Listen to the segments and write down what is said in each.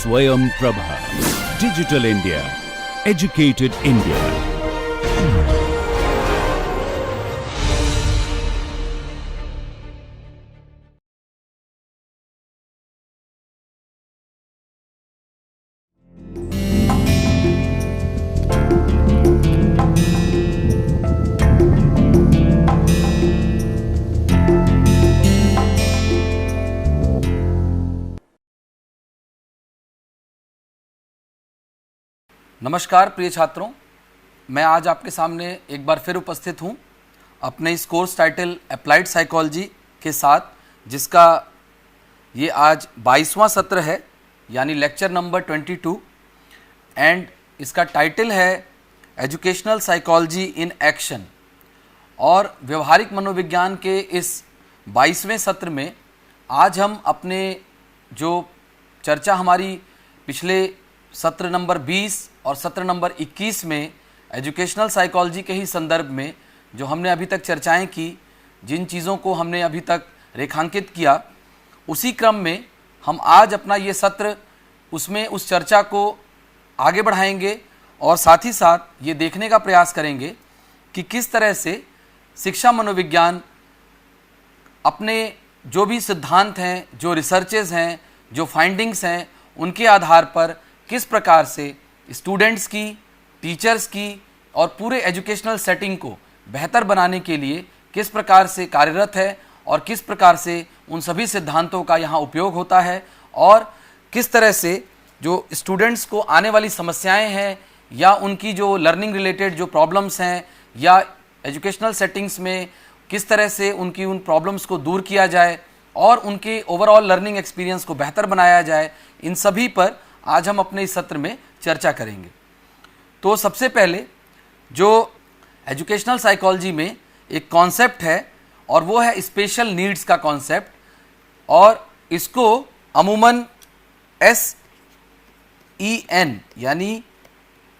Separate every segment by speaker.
Speaker 1: Swayam Prabha. Digital India. Educated India.
Speaker 2: नमस्कार प्रिय छात्रों, मैं आज आपके सामने एक बार फिर उपस्थित हूँ अपने इस कोर्स टाइटल अप्लाइड साइकोलॉजी के साथ, जिसका ये आज 22वां सत्र है, यानी लेक्चर नंबर 22, एंड इसका टाइटल है एजुकेशनल साइकोलॉजी इन एक्शन। और व्यवहारिक मनोविज्ञान के इस 22वें सत्र में आज हम अपने जो चर्चा हमारी पिछले सत्र नंबर 20 और सत्र नंबर 21 में एजुकेशनल साइकोलॉजी के ही संदर्भ में जो हमने अभी तक चर्चाएं की, जिन चीज़ों को हमने अभी तक रेखांकित किया, उसी क्रम में हम आज अपना ये सत्र उसमें उस चर्चा को आगे बढ़ाएंगे और साथ ही साथ ये देखने का प्रयास करेंगे कि किस तरह से शिक्षा मनोविज्ञान अपने जो भी सिद्धांत हैं, जो रिसर्चेज हैं, जो फाइंडिंग्स हैं, उनके आधार पर किस प्रकार से स्टूडेंट्स की, टीचर्स की और पूरे एजुकेशनल सेटिंग को बेहतर बनाने के लिए किस प्रकार से कार्यरत है और किस प्रकार से उन सभी सिद्धांतों का यहाँ उपयोग होता है, और किस तरह से जो स्टूडेंट्स को आने वाली समस्याएं हैं या उनकी जो लर्निंग रिलेटेड जो प्रॉब्लम्स हैं या एजुकेशनल सेटिंग्स में किस तरह से उनकी उन प्रॉब्लम्स को दूर किया जाए और उनके ओवरऑल लर्निंग एक्सपीरियंस को बेहतर बनाया जाए, इन सभी पर आज हम अपने इस सत्र में चर्चा करेंगे। तो सबसे पहले जो एजुकेशनल साइकोलॉजी में एक कॉन्सेप्ट है और वो है स्पेशल नीड्स का कॉन्सेप्ट, और इसको अमूमन SEN यानी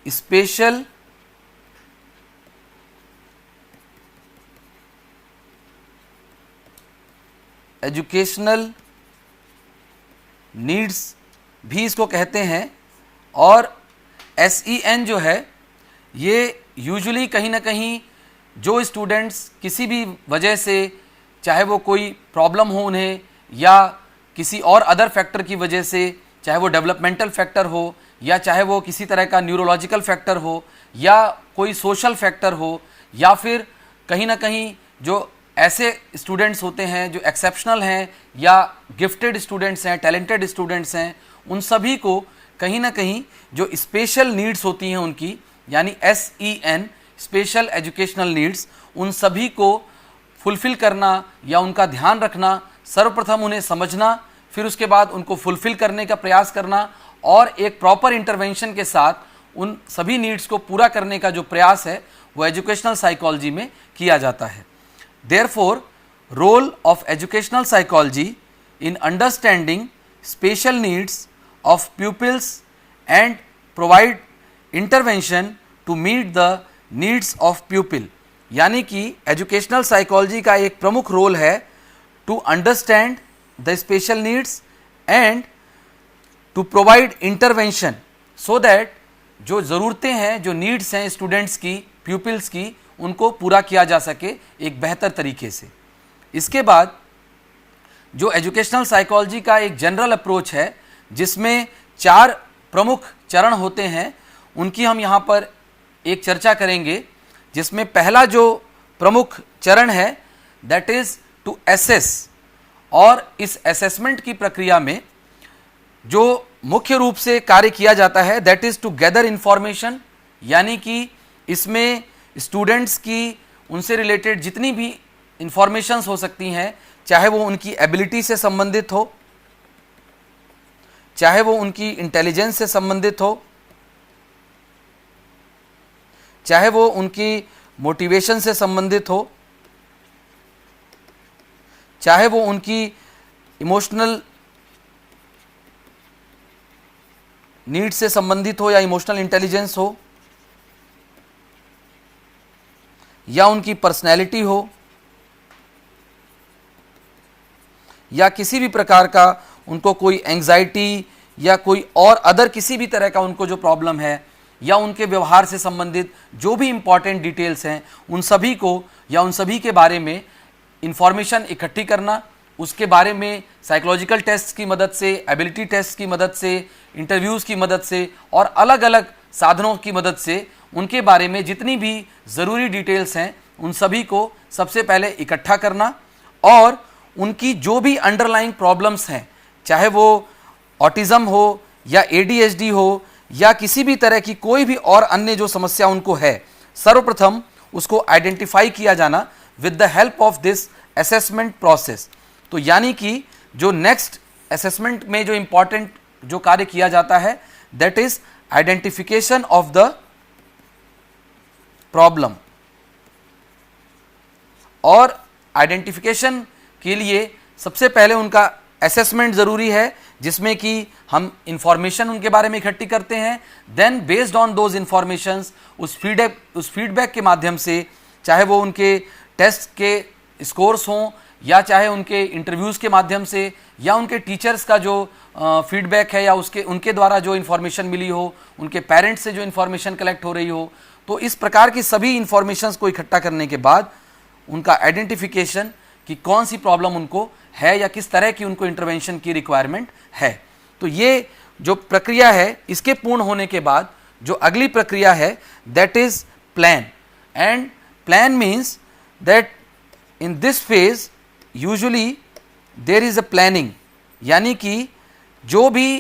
Speaker 2: स्पेशल एजुकेशनल नीड्स भी इसको कहते हैं। और SEN जो है ये यूजुअली कहीं ना कहीं जो स्टूडेंट्स किसी भी वजह से, चाहे वो कोई प्रॉब्लम हो उन्हें या किसी और अदर फैक्टर की वजह से, चाहे वो डेवलपमेंटल फैक्टर हो या चाहे वो किसी तरह का न्यूरोलॉजिकल फैक्टर हो या कोई सोशल फैक्टर हो, या फिर कहीं ना कहीं जो ऐसे स्टूडेंट्स होते हैं जो एक्सेप्शनल हैं या गिफ्टेड स्टूडेंट्स हैं, टैलेंटेड स्टूडेंट्स हैं, उन सभी को कहीं ना कहीं जो स्पेशल नीड्स होती हैं उनकी, यानी SEN स्पेशल एजुकेशनल नीड्स, उन सभी को फुलफ़िल करना या उनका ध्यान रखना, सर्वप्रथम उन्हें समझना, फिर उसके बाद उनको फुलफ़िल करने का प्रयास करना और एक प्रॉपर इंटरवेंशन के साथ उन सभी नीड्स को पूरा करने का जो प्रयास है वो एजुकेशनल साइकोलॉजी में किया जाता है। Therefore, role of educational psychology in understanding special needs of pupils and provide intervention to meet the needs of pupil, यानी कि एजुकेशनल साइकोलॉजी का एक प्रमुख रोल है to understand the special needs and to provide intervention so that जो ज़रूरतें हैं, जो नीड्स हैं स्टूडेंट्स की, प्यूपिल्स की, उनको पूरा किया जा सके एक बेहतर तरीके से। इसके बाद जो एजुकेशनल साइकोलॉजी का एक जनरल अप्रोच है जिसमें 4 प्रमुख चरण होते हैं, उनकी हम यहाँ पर एक चर्चा करेंगे। जिसमें पहला जो प्रमुख चरण है दैट इज़ टू एसेस, और इस असेसमेंट की प्रक्रिया में जो मुख्य रूप से कार्य किया जाता है that is to gather information, यानी कि इसमें स्टूडेंट्स की उनसे रिलेटेड जितनी भी इंफॉर्मेशंस हो सकती हैं, चाहे वो उनकी एबिलिटी से संबंधित हो, चाहे वो उनकी इंटेलिजेंस से संबंधित हो, चाहे वो उनकी मोटिवेशन से संबंधित हो, चाहे वो उनकी इमोशनल नीड से संबंधित हो या इमोशनल इंटेलिजेंस हो, या उनकी पर्सनैलिटी हो, या किसी भी प्रकार का उनको कोई एंग्जाइटी या कोई और अदर किसी भी तरह का उनको जो प्रॉब्लम है या उनके व्यवहार से संबंधित जो भी इंपॉर्टेंट डिटेल्स हैं उन सभी को या उन सभी के बारे में इंफॉर्मेशन इकट्ठी करना, उसके बारे में साइकोलॉजिकल टेस्ट की मदद से, एबिलिटी टेस्ट की मदद से, इंटरव्यूज़ की मदद से और अलग अलग साधनों की मदद से उनके बारे में जितनी भी ज़रूरी डिटेल्स हैं उन सभी को सबसे पहले इकट्ठा करना और उनकी जो भी अंडरलाइंग प्रॉब्लम्स हैं, चाहे वो ऑटिज़म हो या ADHD हो या किसी भी तरह की कोई भी और अन्य जो समस्या उनको है, सर्वप्रथम उसको आइडेंटिफाई किया जाना with the help of this assessment process. तो यानी कि जो नेक्स्ट असेसमेंट में जो इंपॉर्टेंट जो कार्य किया जाता है that is identification of the problem. और आइडेंटिफिकेशन के लिए सबसे पहले उनका असेसमेंट ज़रूरी है, जिसमें कि हम इंफॉर्मेशन उनके बारे में इकट्ठी करते हैं। Then based on those informations उस फीडबैक के माध्यम से, चाहे वो उनके टेस्ट के स्कोर्स हों या चाहे उनके इंटरव्यूज़ के माध्यम से या उनके टीचर्स का जो फीडबैक है या उनके द्वारा जो इन्फॉर्मेशन मिली हो, उनके पेरेंट्स से जो इन्फॉर्मेशन कलेक्ट हो रही हो, तो इस प्रकार की सभी इन्फॉर्मेशंस को इकट्ठा करने के बाद उनका आइडेंटिफिकेशन कि कौन सी प्रॉब्लम उनको है या किस तरह की उनको इंटरवेंशन की रिक्वायरमेंट है। तो ये जो प्रक्रिया है, इसके पूर्ण होने के बाद जो अगली प्रक्रिया है that is plan. And plan means that in this phase usually there is a planning, यानी कि जो भी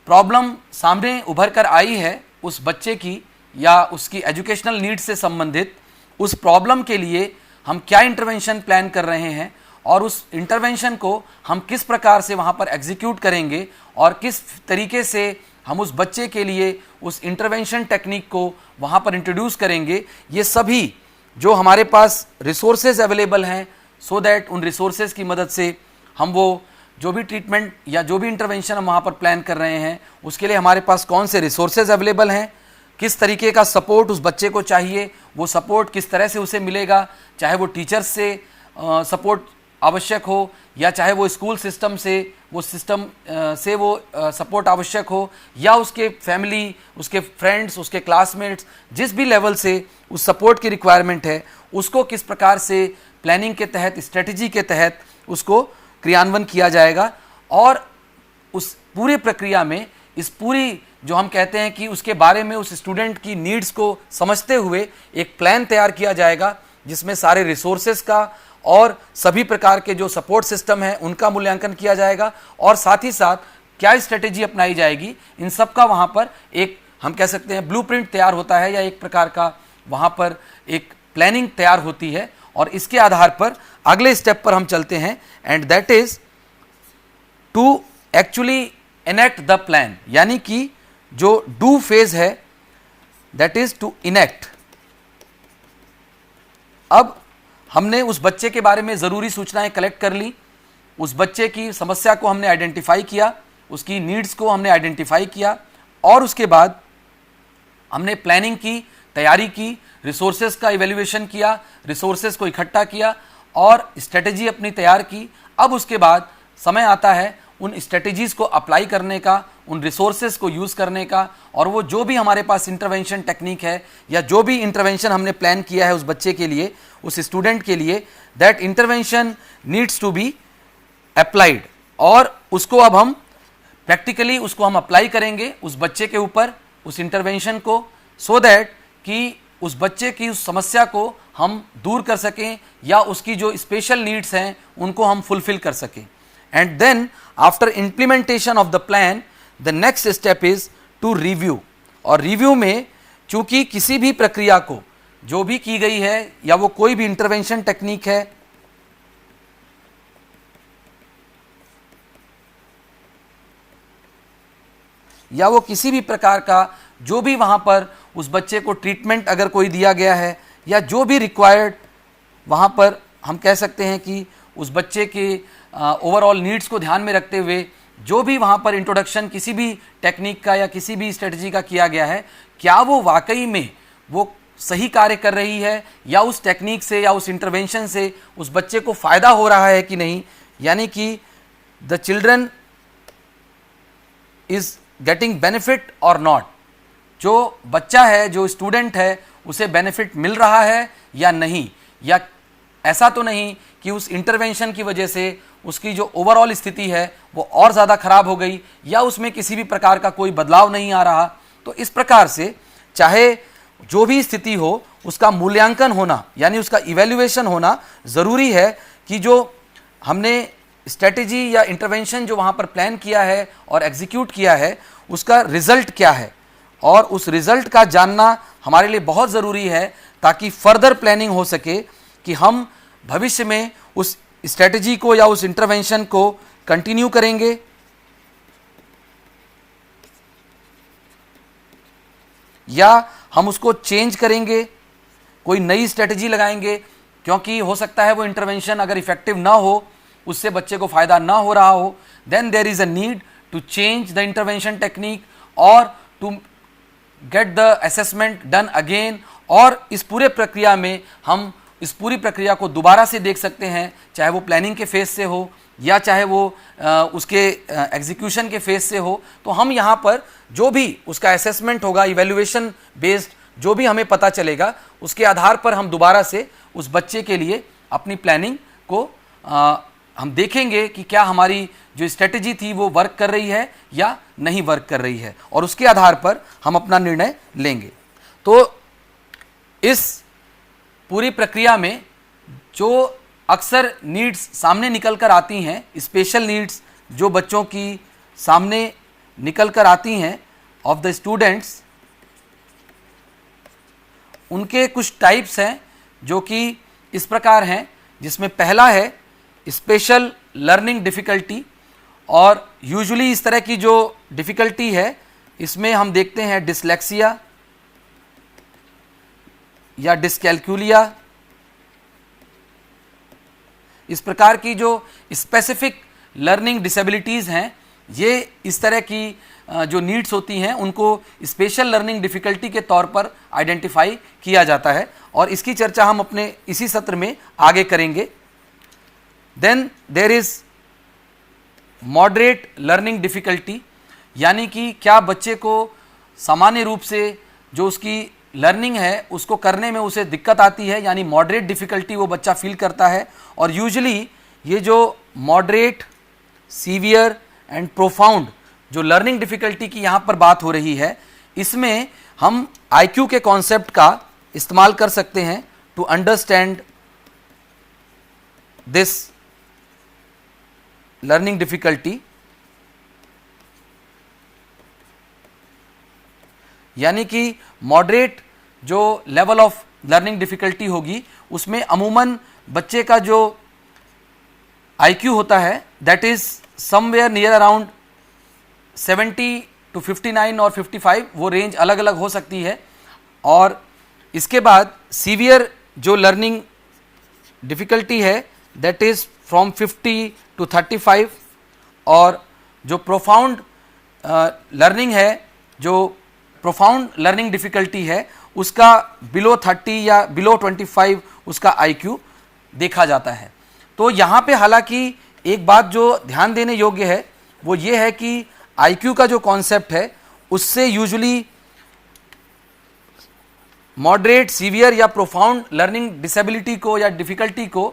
Speaker 2: प्रॉब्लम सामने उभर कर आई है उस बच्चे की या उसकी एजुकेशनल नीड्स से संबंधित, उस प्रॉब्लम के लिए हम क्या इंटरवेंशन प्लान कर रहे हैं और उस इंटरवेंशन को हम किस प्रकार से वहाँ पर एग्जीक्यूट करेंगे और किस तरीके से हम उस बच्चे के लिए उस इंटरवेंशन टेक्निक को वहाँ पर इंट्रोड्यूस करेंगे, ये सभी जो हमारे पास रिसोर्सेज अवेलेबल हैं, सो दैट उन रिसोर्सेज की मदद से हम वो जो भी ट्रीटमेंट या जो भी इंटरवेंशन हम वहाँ पर प्लान कर रहे हैं उसके लिए हमारे पास कौन से रिसोर्सेज अवेलेबल हैं, किस तरीके का सपोर्ट उस बच्चे को चाहिए, वो सपोर्ट किस तरह से उसे मिलेगा, चाहे वो टीचर्स से सपोर्ट आवश्यक हो या चाहे वो स्कूल सिस्टम से वो सपोर्ट आवश्यक हो या उसके फैमिली, उसके फ्रेंड्स, उसके क्लासमेट्स, जिस भी लेवल से उस सपोर्ट की रिक्वायरमेंट है उसको किस प्रकार से प्लानिंग के तहत, स्ट्रेटजी के तहत उसको क्रियान्वयन किया जाएगा। और उस पूरी प्रक्रिया में इस पूरी जो हम कहते हैं कि उसके बारे में उस स्टूडेंट की नीड्स को समझते हुए एक प्लान तैयार किया जाएगा, जिसमें सारे रिसोर्सेज का और सभी प्रकार के जो सपोर्ट सिस्टम है उनका मूल्यांकन किया जाएगा और साथ ही साथ क्या स्ट्रेटेजी अपनाई जाएगी, इन सब का वहाँ पर एक हम कह सकते हैं ब्लूप्रिंट तैयार होता है या एक प्रकार का वहाँ पर एक प्लानिंग तैयार होती है। और इसके आधार पर अगले स्टेप पर हम चलते हैं and that is to actually enact the plan, यानी कि जो डू फेज है दैट इज टू इनेक्ट। अब हमने उस बच्चे के बारे में ज़रूरी सूचनाएं कलेक्ट कर ली, उस बच्चे की समस्या को हमने आइडेंटिफाई किया, उसकी नीड्स को हमने आइडेंटिफाई किया और उसके बाद हमने प्लानिंग की, तैयारी की, रिसोर्सेज का इवैल्यूएशन किया, रिसोर्सेज को इकट्ठा किया और स्ट्रेटेजी अपनी तैयार की। अब उसके बाद समय आता है उन स्ट्रेटेजीज को अप्लाई करने का, उन रिसोर्सेज को यूज़ करने का और वो जो भी हमारे पास इंटरवेंशन टेक्निक है या जो भी इंटरवेंशन हमने प्लान किया है उस बच्चे के लिए, उस स्टूडेंट के लिए, that intervention needs to be applied. और उसको अब हम प्रैक्टिकली उसको हम अप्लाई करेंगे उस बच्चे के ऊपर, उस इंटरवेंशन को, सो दैट कि उस बच्चे की उस समस्या को हम दूर कर सकें या उसकी जो स्पेशल नीड्स हैं उनको हम फुलफिल कर सकें। And then after implementation of the plan the next step is to review. और रिव्यू में चूंकि किसी भी प्रक्रिया को जो भी की गई है या वो कोई भी इंटरवेंशन टेक्निक है या वो किसी भी प्रकार का जो भी वहाँ पर उस बच्चे को ट्रीटमेंट अगर कोई दिया गया है या जो भी रिक्वायर्ड वहाँ पर हम कह सकते हैं कि उस बच्चे के ओवरऑल नीड्स को ध्यान में रखते हुए जो भी वहाँ पर इंट्रोडक्शन किसी भी टेक्निक का या किसी भी स्ट्रेटजी का किया गया है, क्या वो वाकई में वो सही कार्य कर रही है या उस टेक्निक से या उस इंटरवेंशन से उस बच्चे को फ़ायदा हो रहा है कि नहीं। यानी कि the children is getting benefit और नॉट, जो बच्चा है, जो स्टूडेंट है, उसे बेनिफिट मिल रहा है या नहीं, या ऐसा तो नहीं कि उस इंटरवेंशन की वजह से उसकी जो ओवरऑल स्थिति है वो और ज़्यादा खराब हो गई, या उसमें किसी भी प्रकार का कोई बदलाव नहीं आ रहा। तो इस प्रकार से चाहे जो भी स्थिति हो, उसका मूल्यांकन होना यानी उसका इवैल्यूएशन होना ज़रूरी है कि जो हमने स्ट्रेटेजी या इंटरवेंशन जो वहाँ पर प्लान किया है और एग्जीक्यूट किया है, उसका रिजल्ट क्या है, और उस रिजल्ट का जानना हमारे लिए बहुत ज़रूरी है, ताकि फर्दर प्लानिंग हो सके कि हम भविष्य में उस स्ट्रेटेजी को या उस इंटरवेंशन को कंटिन्यू करेंगे या हम उसको चेंज करेंगे, कोई नई स्ट्रेटेजी लगाएंगे, क्योंकि हो सकता है वो इंटरवेंशन अगर इफेक्टिव ना हो, उससे बच्चे को फायदा ना हो रहा हो, then there is a need to change the intervention technique और to get the assessment done again. और इस पूरे प्रक्रिया में हम इस पूरी प्रक्रिया को दोबारा से देख सकते हैं, चाहे वो प्लानिंग के फेज से हो या चाहे वो उसके एग्जीक्यूशन के फेज से हो। तो हम यहाँ पर जो भी उसका असेसमेंट होगा, इवैल्यूएशन बेस्ड जो भी हमें पता चलेगा, उसके आधार पर हम दोबारा से उस बच्चे के लिए अपनी प्लानिंग को हम देखेंगे कि क्या हमारी जो स्ट्रेटेजी थी वो वर्क कर रही है या नहीं वर्क कर रही है, और उसके आधार पर हम अपना निर्णय लेंगे। तो इस पूरी प्रक्रिया में जो अक्सर नीड्स सामने निकल कर आती हैं, स्पेशल नीड्स जो बच्चों की सामने निकल कर आती हैं ऑफ द स्टूडेंट्स, उनके कुछ टाइप्स हैं जो कि इस प्रकार हैं, जिसमें पहला है स्पेशल लर्निंग डिफ़िकल्टी। और यूजुअली इस तरह की जो डिफ़िकल्टी है, इसमें हम देखते हैं डिसलेक्सिया या डिस्कैल्कुलिया, इस प्रकार की जो स्पेसिफिक लर्निंग डिसेबिलिटीज़ हैं, ये इस तरह की जो नीड्स होती हैं उनको स्पेशल लर्निंग डिफ़िकल्टी के तौर पर आइडेंटिफाई किया जाता है, और इसकी चर्चा हम अपने इसी सत्र में आगे करेंगे। Then there is moderate learning difficulty, यानी कि क्या बच्चे को सामान्य रूप से जो उसकी लर्निंग है उसको करने में उसे दिक्कत आती है, यानी मॉडरेट डिफ़िकल्टी वो बच्चा फील करता है। और यूजुअली ये जो मॉडरेट, सीवियर एंड प्रोफाउंड जो लर्निंग डिफ़िकल्टी की यहाँ पर बात हो रही है, इसमें हम आईक्यू के कॉन्सेप्ट का इस्तेमाल कर सकते हैं to understand this learning difficulty. यानी कि मॉडरेट जो लेवल ऑफ लर्निंग डिफ़िकल्टी होगी, उसमें अमूमन बच्चे का जो आईक्यू होता है that is somewhere near around 70 to 59 और 55, वो रेंज अलग अलग हो सकती है। और इसके बाद सीवियर जो लर्निंग डिफ़िकल्टी है दैट इज़ फ्रॉम 50 to 35, और जो प्रोफाउंड लर्निंग है, जो प्रोफाउंड लर्निंग डिफ़िकल्टी है, उसका बिलो 30 या बिलो 25 उसका आईक्यू देखा जाता है। तो यहाँ पे हालांकि एक बात जो ध्यान देने योग्य है वो ये है कि आईक्यू का जो कॉन्सेप्ट है उससे यूजुअली मॉडरेट, सीवियर या प्रोफाउंड लर्निंग डिसेबिलिटी को या डिफ़िकल्टी को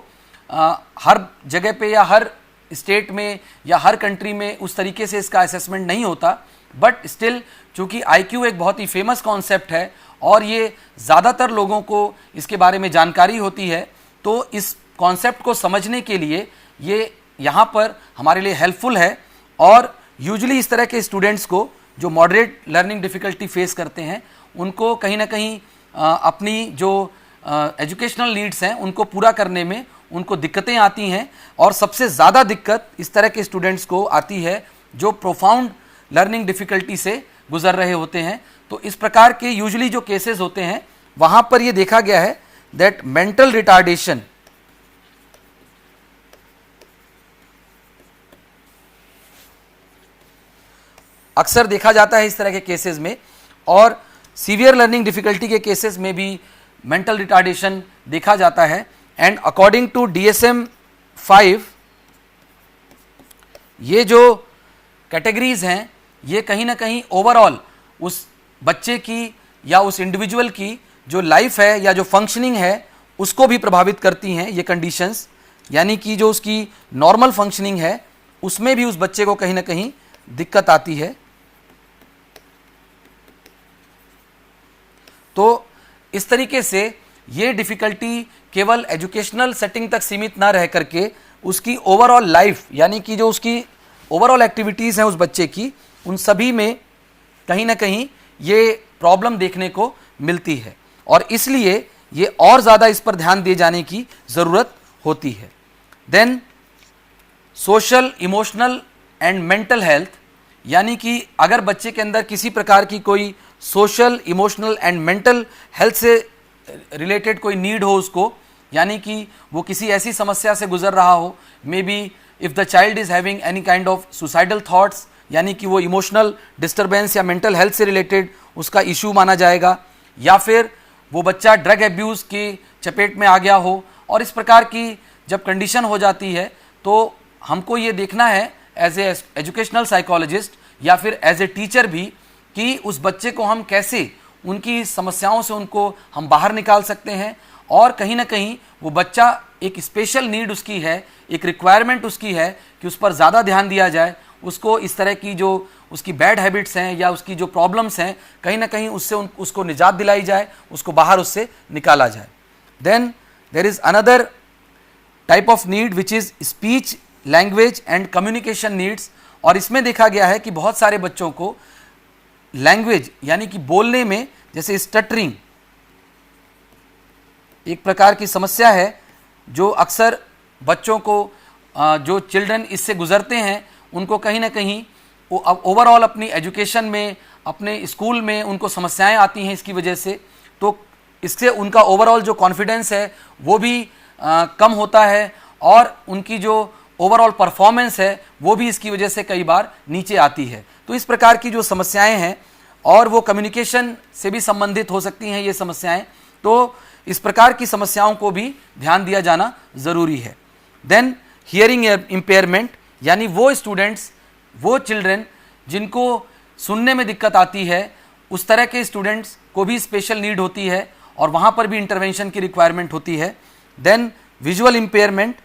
Speaker 2: हर जगह पे या हर स्टेट में या हर कंट्री में उस तरीके से इसका असेसमेंट नहीं होता। बट स्टिल चूँकि आईक्यू एक बहुत ही फेमस कॉन्सेप्ट है और ये ज़्यादातर लोगों को इसके बारे में जानकारी होती है, तो इस कॉन्सेप्ट को समझने के लिए ये यहाँ पर हमारे लिए हेल्पफुल है। और यूजुअली इस तरह के स्टूडेंट्स को जो मॉडरेट लर्निंग डिफ़िकल्टी फेस करते हैं, उनको कहीं ना कहीं अपनी जो एजुकेशनल नीड्स हैं उनको पूरा करने में उनको दिक्कतें आती हैं। और सबसे ज़्यादा दिक्कत इस तरह के स्टूडेंट्स को आती है जो प्रोफाउंड लर्निंग डिफ़िकल्टी से गुजर रहे होते हैं। तो इस प्रकार के यूजुअली जो केसेस होते हैं वहाँ पर ये देखा गया है दैट मेंटल रिटार्डेशन अक्सर देखा जाता है इस तरह के केसेस में, और सीवियर लर्निंग डिफ़िकल्टी के केसेस में भी मेंटल रिटार्डेशन देखा जाता है। एंड अकॉर्डिंग टू DSM-5 ये जो कैटेगरीज हैं ये कहीं ना कहीं ओवरऑल उस बच्चे की या उस इंडिविजुअल की जो लाइफ है या जो फंक्शनिंग है उसको भी प्रभावित करती हैं ये कंडीशंस, यानी कि जो उसकी नॉर्मल फंक्शनिंग है उसमें भी उस बच्चे को कहीं ना कहीं दिक्कत आती है। तो इस तरीके से ये डिफ़िकल्टी केवल एजुकेशनल सेटिंग तक सीमित ना रह करके उसकी ओवरऑल लाइफ, यानी कि जो उसकी ओवरऑल एक्टिविटीज़ हैं उस बच्चे की, उन सभी में कहीं ना कहीं ये प्रॉब्लम देखने को मिलती है और इसलिए ये और ज़्यादा इस पर ध्यान दिए जाने की ज़रूरत होती है। Then social, emotional and mental health, यानी कि अगर बच्चे के अंदर किसी प्रकार की कोई social, emotional and mental health से रिलेटेड कोई नीड हो उसको, यानी कि वो किसी ऐसी समस्या से गुजर रहा हो, may be if the child is having any kind of suicidal thoughts, यानी कि वो इमोशनल डिस्टर्बेंस या मेंटल हेल्थ से रिलेटेड उसका इशू माना जाएगा, या फिर वो बच्चा ड्रग एब्यूज़ की चपेट में आ गया हो। और इस प्रकार की जब कंडीशन हो जाती है तो हमको ये देखना है एज ए एजुकेशनल साइकोलॉजिस्ट या फिर एज ए टीचर भी कि उस बच्चे को हम कैसे उनकी समस्याओं से उनको हम बाहर निकाल सकते हैं और कहीं ना कहीं वो बच्चा एक स्पेशल नीड उसकी है, एक रिक्वायरमेंट उसकी है कि उस पर ज़्यादा ध्यान दिया जाए, उसको इस तरह की जो उसकी बैड हैबिट्स हैं या उसकी जो प्रॉब्लम्स हैं कहीं ना कहीं उससे उसको निजात दिलाई जाए, उसको बाहर उससे निकाला जाए। Then there is another type of need which is speech, language and communication needs. और इसमें देखा गया है कि बहुत सारे बच्चों को लैंग्वेज यानी कि बोलने में, जैसे स्टटरिंग एक प्रकार की समस्या है जो अक्सर बच्चों को जो चिल्ड्रन इससे गुजरते हैं उनको कहीं ना कहीं ओवरऑल अपनी एजुकेशन में, अपने स्कूल में उनको समस्याएं आती हैं इसकी वजह से। तो इससे उनका ओवरऑल जो कॉन्फिडेंस है वो भी कम होता है और उनकी जो ओवरऑल परफॉर्मेंस है वो भी इसकी वजह से कई बार नीचे आती है। तो इस प्रकार की जो समस्याएं हैं और वो कम्युनिकेशन से भी संबंधित हो सकती हैं ये समस्याएं, तो इस प्रकार की समस्याओं को भी ध्यान दिया जाना ज़रूरी है। देन हियरिंग इम्पेयरमेंट, यानी वो स्टूडेंट्स, वो चिल्ड्रन जिनको सुनने में दिक्कत आती है, उस तरह के स्टूडेंट्स को भी स्पेशल नीड होती है और वहाँ पर भी इंटरवेंशन की रिक्वायरमेंट होती है। Then visual impairment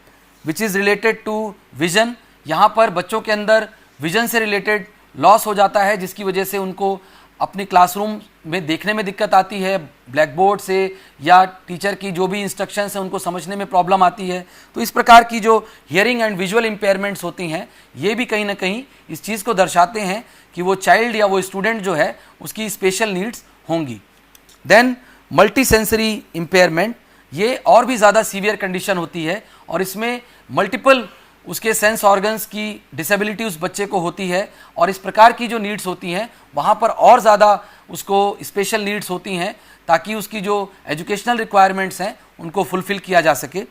Speaker 2: which is related to vision, यहाँ पर बच्चों के अंदर विजन से रिलेटेड लॉस हो जाता है जिसकी वजह से उनको अपनी क्लासरूम में देखने में दिक्कत आती है, ब्लैक बोर्ड से या टीचर की जो भी इंस्ट्रक्शंस हैं उनको समझने में प्रॉब्लम आती है। तो इस प्रकार की जो हियरिंग एंड विजुअल इम्पेयरमेंट्स होती हैं ये भी कहीं ना कहीं इस चीज़ को दर्शाते हैं कि वो चाइल्ड या वो स्टूडेंट जो है उसकी स्पेशल नीड्स होंगी। देन मल्टी सेंसरी इम्पेयरमेंट, ये और भी ज़्यादा सीवियर कंडीशन होती है और इसमें मल्टीपल उसके सेंस ऑर्गन्स की डिसेबिलिटी उस बच्चे को होती है और इस प्रकार की जो नीड्स होती हैं वहाँ पर और ज़्यादा उसको स्पेशल नीड्स होती हैं ताकि उसकी जो एजुकेशनल रिक्वायरमेंट्स हैं उनको फुलफ़िल किया जा सके।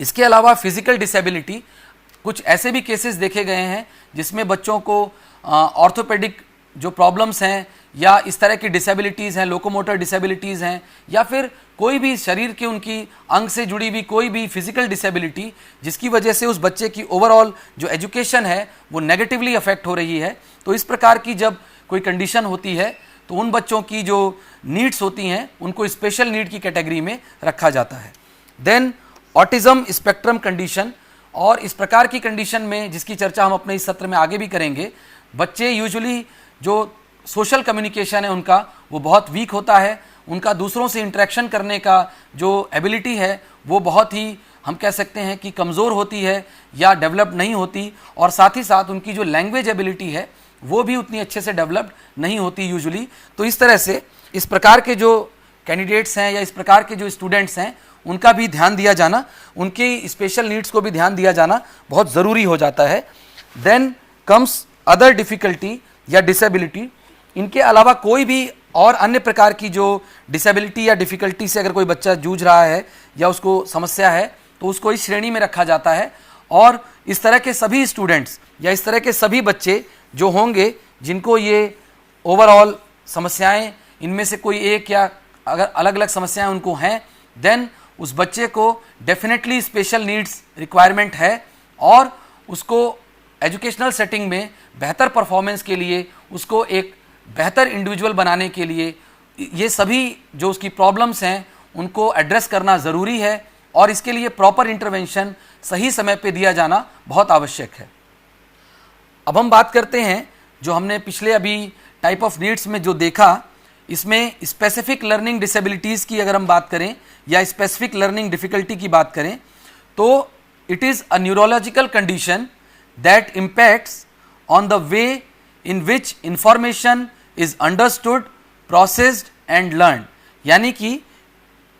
Speaker 2: इसके अलावा फिज़िकल डिसेबिलिटी, कुछ ऐसे भी केसेस देखे गए हैं जिसमें बच्चों को ऑर्थोपेडिक जो प्रॉब्लम्स हैं या इस तरह की डिसेबिलिटीज़ हैं, लोकोमोटर डिसेबिलिटीज़ हैं या फिर कोई भी शरीर के उनकी अंग से जुड़ी हुई कोई भी फिजिकल डिसेबिलिटी जिसकी वजह से उस बच्चे की ओवरऑल जो एजुकेशन है वो नेगेटिवली अफेक्ट हो रही है। तो इस प्रकार की जब कोई कंडीशन होती है तो उन बच्चों की जो नीड्स होती हैं उनको स्पेशल नीड की कैटेगरी में रखा जाता है। देन ऑटिज्म स्पेक्ट्रम कंडीशन, और इस प्रकार की कंडीशन में जिसकी चर्चा हम अपने इस सत्र में आगे भी करेंगे, बच्चे यूजुअली जो सोशल कम्युनिकेशन है उनका वो बहुत वीक होता है, उनका दूसरों से इंटरेक्शन करने का जो एबिलिटी है वो बहुत ही, हम कह सकते हैं कि कमज़ोर होती है या डेवलप नहीं होती, और साथ ही साथ उनकी जो लैंग्वेज एबिलिटी है वो भी उतनी अच्छे से डेवलप्ड नहीं होती यूजुअली। तो इस तरह से इस प्रकार के जो कैंडिडेट्स हैं या इस प्रकार के जो स्टूडेंट्स हैं उनका भी ध्यान दिया जाना, उनकी स्पेशल नीड्स को भी ध्यान दिया जाना बहुत ज़रूरी हो जाता है। देन कम्स अदर डिफ़िकल्टी या डिसेबिलिटी, इनके अलावा कोई भी और अन्य प्रकार की जो डिसेबिलिटी या डिफ़िकल्टी से अगर कोई बच्चा जूझ रहा है या उसको समस्या है तो उसको इस श्रेणी में रखा जाता है। और इस तरह के सभी स्टूडेंट्स या इस तरह के सभी बच्चे जो होंगे जिनको ये ओवरऑल समस्याएं, इनमें से कोई एक या अगर अलग अलग समस्याएं उनको हैं, देन उस बच्चे को डेफिनेटली स्पेशल नीड्स रिक्वायरमेंट है और उसको एजुकेशनल सेटिंग में बेहतर परफॉर्मेंस के लिए, उसको एक बेहतर इंडिविजुअल बनाने के लिए ये सभी जो उसकी प्रॉब्लम्स हैं उनको एड्रेस करना ज़रूरी है और इसके लिए प्रॉपर इंटरवेंशन सही समय पे दिया जाना बहुत आवश्यक है। अब हम बात करते हैं जो हमने पिछले अभी टाइप ऑफ नीड्स में जो देखा, इसमें स्पेसिफिक लर्निंग डिसेबिलिटीज़ की अगर हम बात करें या स्पेसिफिक लर्निंग डिफ़िकल्टी की बात करें तो it is a neurological condition that impacts on the way in which information is understood, processed and learn. यानी कि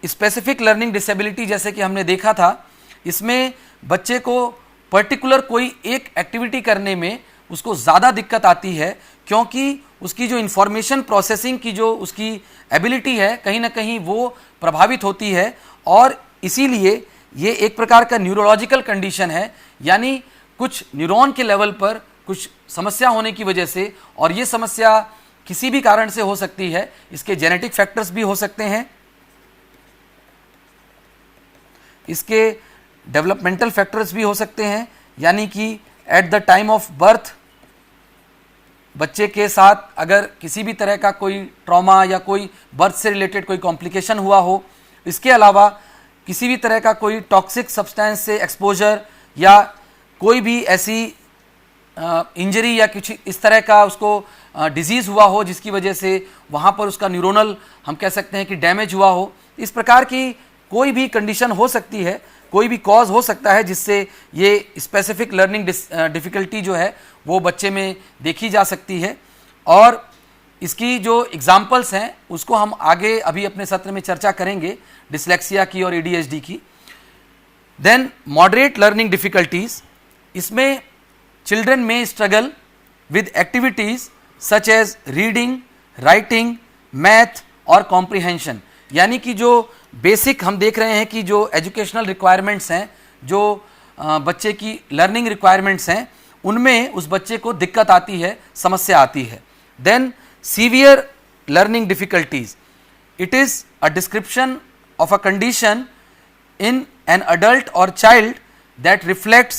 Speaker 2: स्पेसिफिक लर्निंग डिसेबिलिटी जैसे कि हमने देखा था, इसमें बच्चे को पर्टिकुलर कोई एक एक्टिविटी करने में उसको ज़्यादा दिक्कत आती है क्योंकि उसकी जो इंफॉर्मेशन प्रोसेसिंग की जो उसकी एबिलिटी है कहीं ना कहीं वो प्रभावित होती है और इसीलिए ये एक प्रकार का न्यूरोलॉजिकल कंडीशन है, यानी कुछ न्यूरॉन के लेवल पर कुछ समस्या होने की वजह से, और ये समस्या किसी भी कारण से हो सकती है, इसके जेनेटिक फैक्टर्स भी हो सकते हैं, इसके डेवलपमेंटल फैक्टर्स भी हो सकते हैं, यानी कि at the time of birth बच्चे के साथ अगर किसी भी तरह का कोई ट्रॉमा या कोई बर्थ से रिलेटेड कोई कॉम्प्लिकेशन हुआ हो, इसके अलावा किसी भी तरह का कोई टॉक्सिक सब्सटेंस से एक्सपोजर या कोई भी ऐसी इंजरी या कुछ इस तरह का उसको डिजीज़ हुआ हो जिसकी वजह से वहाँ पर उसका न्यूरोनल हम कह सकते हैं कि डैमेज हुआ हो, इस प्रकार की कोई भी कंडीशन हो सकती है, कोई भी कॉज हो सकता है जिससे ये स्पेसिफिक लर्निंग डिफ़िकल्टी जो है वो बच्चे में देखी जा सकती है। और इसकी जो एग्जाम्पल्स हैं उसको हम आगे अभी अपने सत्र में चर्चा करेंगे, डिसलेक्सिया की और ADHD की। देन मॉडरेट लर्निंग डिफ़िकल्टीज़, इसमें चिल्ड्रन में struggle with activities such as reading, writing, math और कॉम्प्रिहेंशन। यानी कि जो बेसिक हम देख रहे हैं कि जो एजुकेशनल रिक्वायरमेंट्स हैं, जो बच्चे की लर्निंग रिक्वायरमेंट्स हैं, उनमें उस बच्चे को दिक्कत आती है, समस्या आती है। Then severe learning difficulties, it is a description of a condition in an adult or child that reflects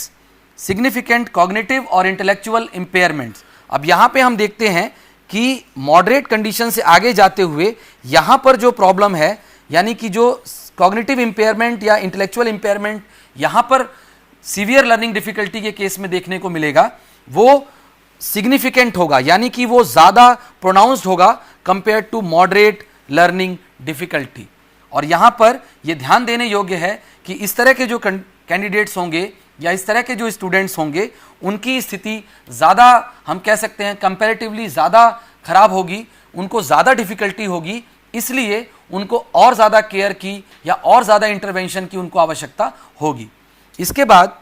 Speaker 2: significant cognitive or intellectual impairments। अब यहाँ पे हम देखते हैं कि मॉडरेट कंडीशन से आगे जाते हुए यहाँ पर जो प्रॉब्लम है, यानी कि जो कॉग्निटिव इम्पेयरमेंट या इंटेलेक्चुअल इम्पेयरमेंट यहाँ पर सीवियर लर्निंग डिफ़िकल्टी के केस में देखने को मिलेगा, वो सिग्निफिकेंट होगा, यानी कि वो ज़्यादा प्रोनाउंस्ड होगा compare to moderate learning difficulty. और यहाँ पर यह ध्यान देने योग्य है कि इस तरह के जो कैंडिडेट्स होंगे या इस तरह के जो स्टूडेंट्स होंगे उनकी स्थिति ज़्यादा हम कह सकते हैं कंपैरेटिवली ज़्यादा खराब होगी, उनको ज़्यादा डिफ़िकल्टी होगी, इसलिए उनको और ज़्यादा केयर की या और ज़्यादा इंटरवेंशन की उनको आवश्यकता होगी। इसके बाद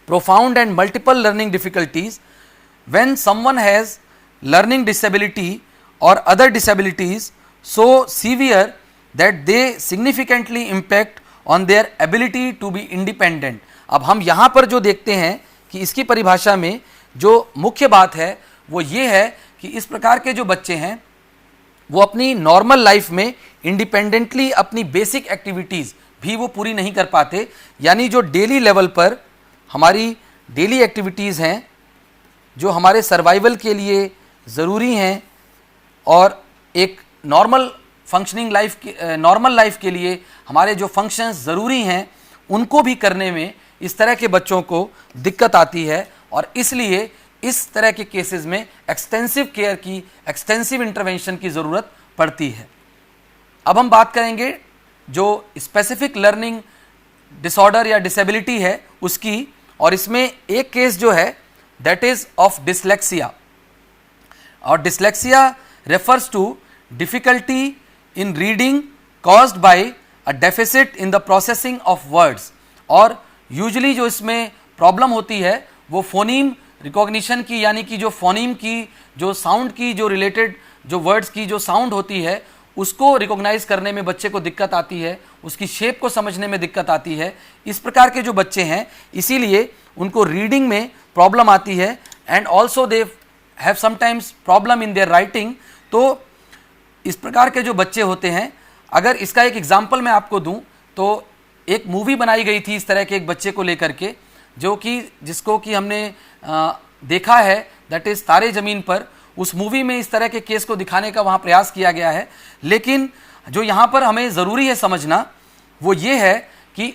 Speaker 2: profound and multiple learning difficulties, when someone has learning disability और other disabilities so severe that they significantly impact on their ability to be independent। अब हम यहाँ पर जो देखते हैं कि इसकी परिभाषा में जो मुख्य बात है वो ये है कि इस प्रकार के जो बच्चे हैं वो अपनी नॉर्मल लाइफ में इंडिपेंडेंटली अपनी बेसिक एक्टिविटीज़ भी वो पूरी नहीं कर पाते, यानी जो डेली लेवल पर हमारी डेली एक्टिविटीज़ हैं जो हमारे सर्वाइवल के लिए ज़रूरी हैं और एक नॉर्मल फंक्शनिंग लाइफ के नॉर्मल लाइफ के लिए हमारे जो फंक्शंस ज़रूरी हैं उनको भी करने में इस तरह के बच्चों को दिक्कत आती है और इसलिए इस तरह के केसेस में एक्सटेंसिव केयर की, एक्सटेंसिव इंटरवेंशन की ज़रूरत पड़ती है। अब हम बात करेंगे जो स्पेसिफिक लर्निंग डिसऑर्डर या डिसेबिलिटी है उसकी, और इसमें एक केस जो है दैट इज़ ऑफ डिसलेक्सिया। और dyslexia refers to difficulty in reading caused by a deficit in the processing of words। और यूजुअली जो इसमें प्रॉब्लम होती है वो फोनीम रिकॉग्निशन की, यानी कि जो फोनीम की जो साउंड की जो रिलेटेड जो वर्ड्स की जो साउंड होती है उसको रिकॉग्नाइज करने में बच्चे को दिक्कत आती है, उसकी शेप को समझने में दिक्कत आती है। इस प्रकार के जो बच्चे हैं इसीलिए उनको रीडिंग में प्रॉब्लम आती है and also they have sometimes problem in their writing. तो इस प्रकार के जो बच्चे होते हैं, अगर इसका एक एग्जाम्पल मैं आपको दूं तो एक मूवी बनाई गई थी इस तरह के एक बच्चे को लेकर के, जो कि जिसको कि हमने देखा है, दैट इज तारे ज़मीन पर, उस मूवी में इस तरह के केस को दिखाने का वहाँ प्रयास किया गया है। लेकिन जो यहाँ पर हमें ज़रूरी है समझना वो ये है कि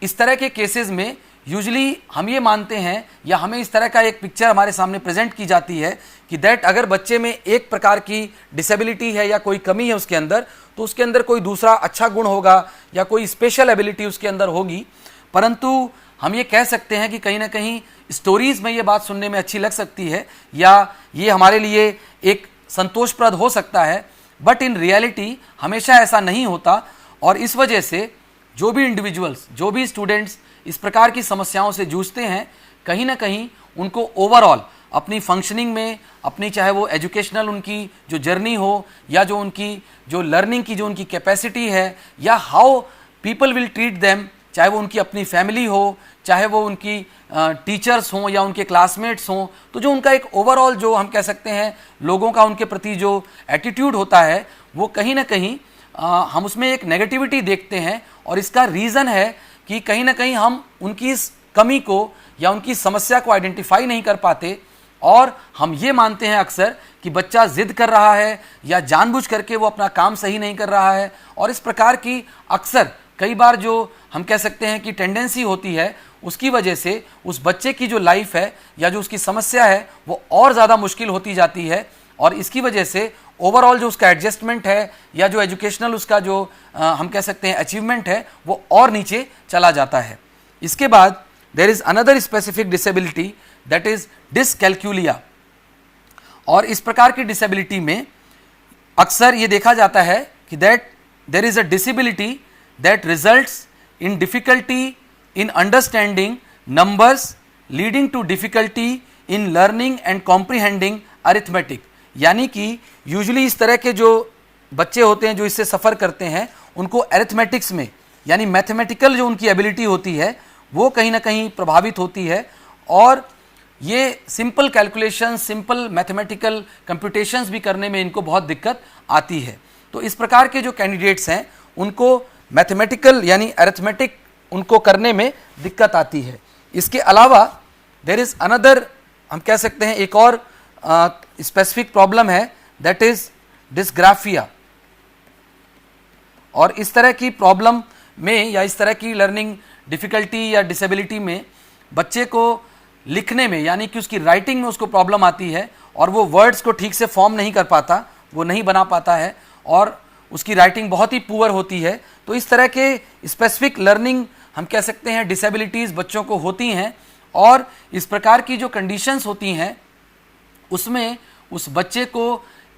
Speaker 2: इस तरह के केसेस में यूजुअली हम ये मानते हैं या हमें इस तरह का एक पिक्चर हमारे सामने प्रेजेंट की जाती है कि दैट अगर बच्चे में एक प्रकार की डिसेबिलिटी है या कोई कमी है उसके अंदर, तो उसके अंदर कोई दूसरा अच्छा गुण होगा या कोई स्पेशल एबिलिटी उसके अंदर होगी। परंतु हम ये कह सकते हैं कि कहीं ना कहीं स्टोरीज में ये बात सुनने में अच्छी लग सकती है या ये हमारे लिए एक संतोषप्रद हो सकता है, बट इन रियलिटी हमेशा ऐसा नहीं होता। और इस वजह से जो भी इंडिविजुअल्स, जो भी स्टूडेंट्स इस प्रकार की समस्याओं से जूझते हैं, कहीं ना कहीं उनको ओवरऑल अपनी फंक्शनिंग में, अपनी चाहे वो एजुकेशनल उनकी जो जर्नी हो या जो उनकी जो लर्निंग की जो उनकी कैपेसिटी है या how people will treat them, चाहे वो उनकी अपनी फैमिली हो, चाहे वो उनकी टीचर्स हों या उनके क्लासमेट्स हों, तो जो उनका एक ओवरऑल जो हम कह सकते हैं लोगों का उनके प्रति जो एटीट्यूड होता है, वो कहीं ना कहीं हम उसमें एक नेगेटिविटी देखते हैं। और इसका रीज़न है कि कहीं ना कहीं हम उनकी इस कमी को या उनकी समस्या को आइडेंटिफाई नहीं कर पाते और हम ये मानते हैं अक्सर कि बच्चा जिद कर रहा है या जानबूझ करके वो अपना काम सही नहीं कर रहा है। और इस प्रकार की अक्सर कई बार जो हम कह सकते हैं कि टेंडेंसी होती है, उसकी वजह से उस बच्चे की जो लाइफ है या जो उसकी समस्या है वो और ज़्यादा मुश्किल होती जाती है। और इसकी वजह से ओवरऑल जो उसका एडजस्टमेंट है या जो एजुकेशनल उसका जो हम कह सकते हैं अचीवमेंट है वो और नीचे चला जाता है। इसके बाद there is another specific disability, that is dyscalculia. और इस प्रकार की डिसेबिलिटी में अक्सर ये देखा जाता है कि that there is a disability that results in difficulty in understanding numbers leading to difficulty in learning and comprehending arithmetic. यानी कि यूजुअली इस तरह के जो बच्चे होते हैं जो इससे सफ़र करते हैं, उनको अरिथमेटिक्स में यानी मैथमेटिकल जो उनकी एबिलिटी होती है वो कहीं ना कहीं प्रभावित होती है और ये simple calculation, simple mathematical computations भी करने में इनको बहुत दिक्कत आती है। तो इस प्रकार के जो कैंडिडेट्स हैं उनको मैथमेटिकल यानी अरिथमेटिक उनको करने में दिक्कत आती है। इसके अलावा देयर इज़ अनदर, हम कह सकते हैं एक और स्पेसिफिक प्रॉब्लम है, दैट इज डिस्ग्राफिया। और इस तरह की प्रॉब्लम में या इस तरह की लर्निंग डिफ़िकल्टी या डिसेबिलिटी में बच्चे को लिखने में यानी कि उसकी राइटिंग में उसको प्रॉब्लम आती है और वो वर्ड्स को ठीक से फॉर्म नहीं कर पाता, वो नहीं बना पाता है और उसकी राइटिंग बहुत ही पुअर होती है। तो इस तरह के स्पेसिफिक लर्निंग हम कह सकते हैं डिसेबिलिटीज़ बच्चों को होती हैं और इस प्रकार की जो कंडीशंस होती हैं उसमें उस बच्चे को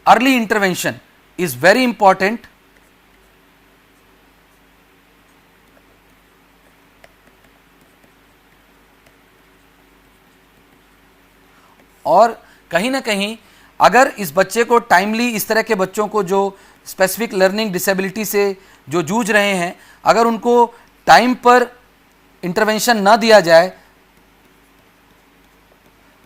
Speaker 2: early intervention is very important. और कहीं ना कहीं अगर इस बच्चे को टाइमली, इस तरह के बच्चों को जो स्पेसिफिक लर्निंग डिसेबिलिटी से जो जूझ रहे हैं, अगर उनको टाइम पर इंटरवेंशन ना दिया जाए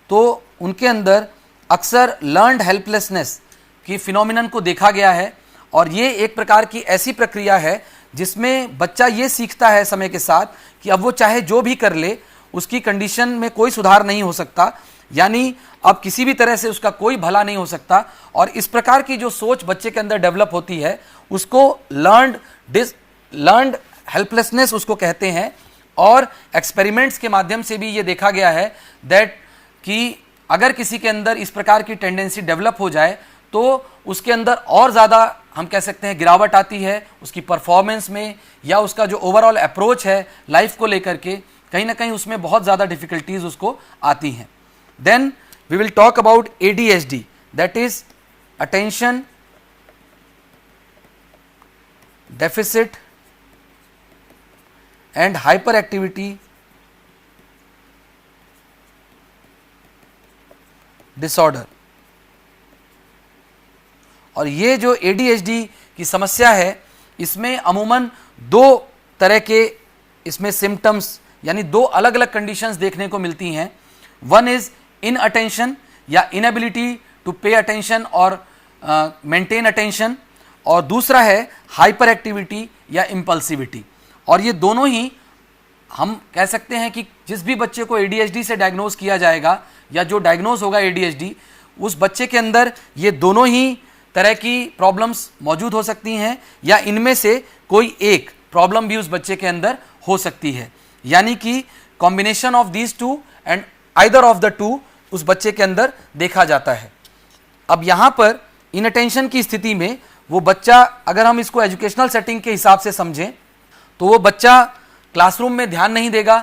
Speaker 2: तो उनके अंदर अक्सर लर्नड हेल्पलेसनेस की फिनोमिनन को देखा गया है। और ये एक प्रकार की ऐसी प्रक्रिया है जिसमें बच्चा ये सीखता है समय के साथ कि अब वो चाहे जो भी कर ले उसकी कंडीशन में कोई सुधार नहीं हो सकता, यानी अब किसी भी तरह से उसका कोई भला नहीं हो सकता। और इस प्रकार की जो सोच बच्चे के अंदर डेवलप होती है उसको लर्नड हेल्पलेसनेस उसको कहते हैं। और एक्सपेरिमेंट्स के माध्यम से भी ये देखा गया है दैट कि अगर किसी के अंदर इस प्रकार की टेंडेंसी डेवलप हो जाए तो उसके अंदर और ज़्यादा हम कह सकते हैं गिरावट आती है उसकी परफॉर्मेंस में या उसका जो ओवरऑल अप्रोच है लाइफ को लेकर के, कहीं ना कहीं उसमें बहुत ज़्यादा डिफ़िकल्टीज उसको आती हैं। Then we will talk about ADHD, that is attention deficit and hyperactivity disorder. और ये जो ADHD की समस्या है इसमें अमूमन दो तरह के इसमें सिम्टम्स यानी दो अलग अलग कंडीशंस देखने को मिलती हैं। वन इज इन अटेंशन या इनएबिलिटी टू पे अटेंशन और मेंटेन अटेंशन, और दूसरा है हाइपर एक्टिविटी या इम्पल्सिविटी। और ये दोनों ही हम कह सकते हैं कि जिस भी बच्चे को ADHD से डायग्नोज किया जाएगा या जो डायग्नोज होगा ADHD, उस बच्चे के अंदर ये दोनों ही तरह की प्रॉब्लम्स मौजूद हो सकती हैं या इनमें से कोई एक प्रॉब्लम भी उस बच्चे के अंदर हो सकती है, यानी कि combination of these two and either of the two उस बच्चे के अंदर देखा जाता है। अब यहाँ पर इनअटेंशन की स्थिति में वो बच्चा, अगर हम इसको एजुकेशनल सेटिंग के हिसाब से समझें तो वो बच्चा क्लासरूम में ध्यान नहीं देगा,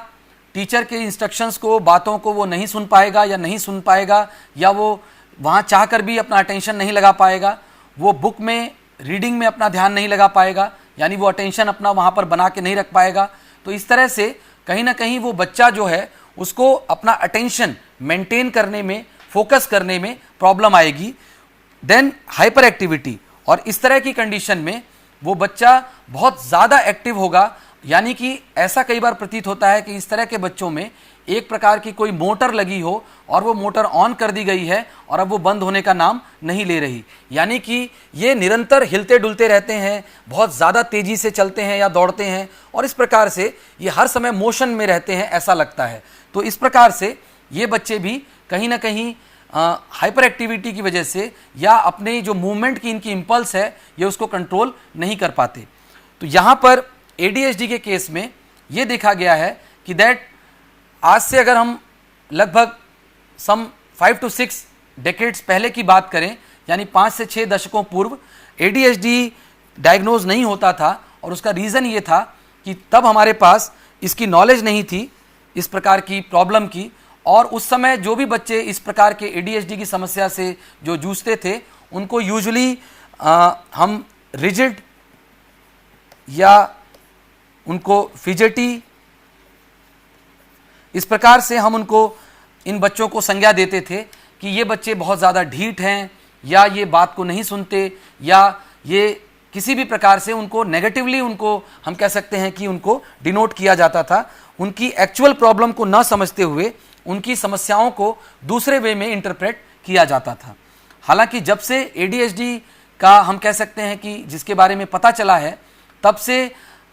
Speaker 2: टीचर के इंस्ट्रक्शंस को, बातों को वो नहीं सुन पाएगा या नहीं सुन पाएगा, या वो वहाँ चाहकर भी अपना अटेंशन नहीं लगा पाएगा, वो बुक में रीडिंग में अपना ध्यान नहीं लगा पाएगा, यानी वो अटेंशन अपना वहाँ पर बना के नहीं रख पाएगा। तो इस तरह से कहीं ना कहीं वो बच्चा जो है उसको अपना अटेंशन मेंटेन करने में, फोकस करने में प्रॉब्लम आएगी। देन हाइपर एक्टिविटी, और इस तरह की कंडीशन में वो बच्चा बहुत ज़्यादा एक्टिव होगा, यानी कि ऐसा कई बार प्रतीत होता है कि इस तरह के बच्चों में एक प्रकार की कोई मोटर लगी हो और वो मोटर ऑन कर दी गई है और अब वो बंद होने का नाम नहीं ले रही, यानी कि ये निरंतर हिलते डुलते रहते हैं, बहुत ज़्यादा तेज़ी से चलते हैं या दौड़ते हैं और इस प्रकार से ये हर समय मोशन में रहते हैं, ऐसा लगता है। तो इस प्रकार से ये बच्चे भी कहीं ना कहीं हाइपर एक्टिविटी की वजह से या अपने जो मूवमेंट की इनकी इम्पल्स है ये उसको कंट्रोल नहीं कर पाते। तो यहाँ पर ADHD के केस में ये देखा गया है कि दैट आज से अगर हम लगभग सम 5 to 6 डेकेड्स पहले की बात करें, यानी 5 से 6 दशकों पूर्व ADHD डायग्नोज नहीं होता था, और उसका रीज़न ये था कि तब हमारे पास इसकी नॉलेज नहीं थी इस प्रकार की प्रॉब्लम की, और उस समय जो भी बच्चे इस प्रकार के ADHD की समस्या से जो जूझते थे उनको यूजुअली हम रिजिड या उनको फिजेटी, इस प्रकार से हम उनको, इन बच्चों को संज्ञा देते थे कि ये बच्चे बहुत ज़्यादा ढीठ हैं या ये बात को नहीं सुनते, या ये किसी भी प्रकार से उनको नेगेटिवली उनको हम कह सकते हैं कि उनको डिनोट किया जाता था। उनकी एक्चुअल प्रॉब्लम को न समझते हुए उनकी समस्याओं को दूसरे वे में इंटरप्रेट किया जाता था। हालांकि जब से ADHD का हम कह सकते हैं कि जिसके बारे में पता चला है, तब से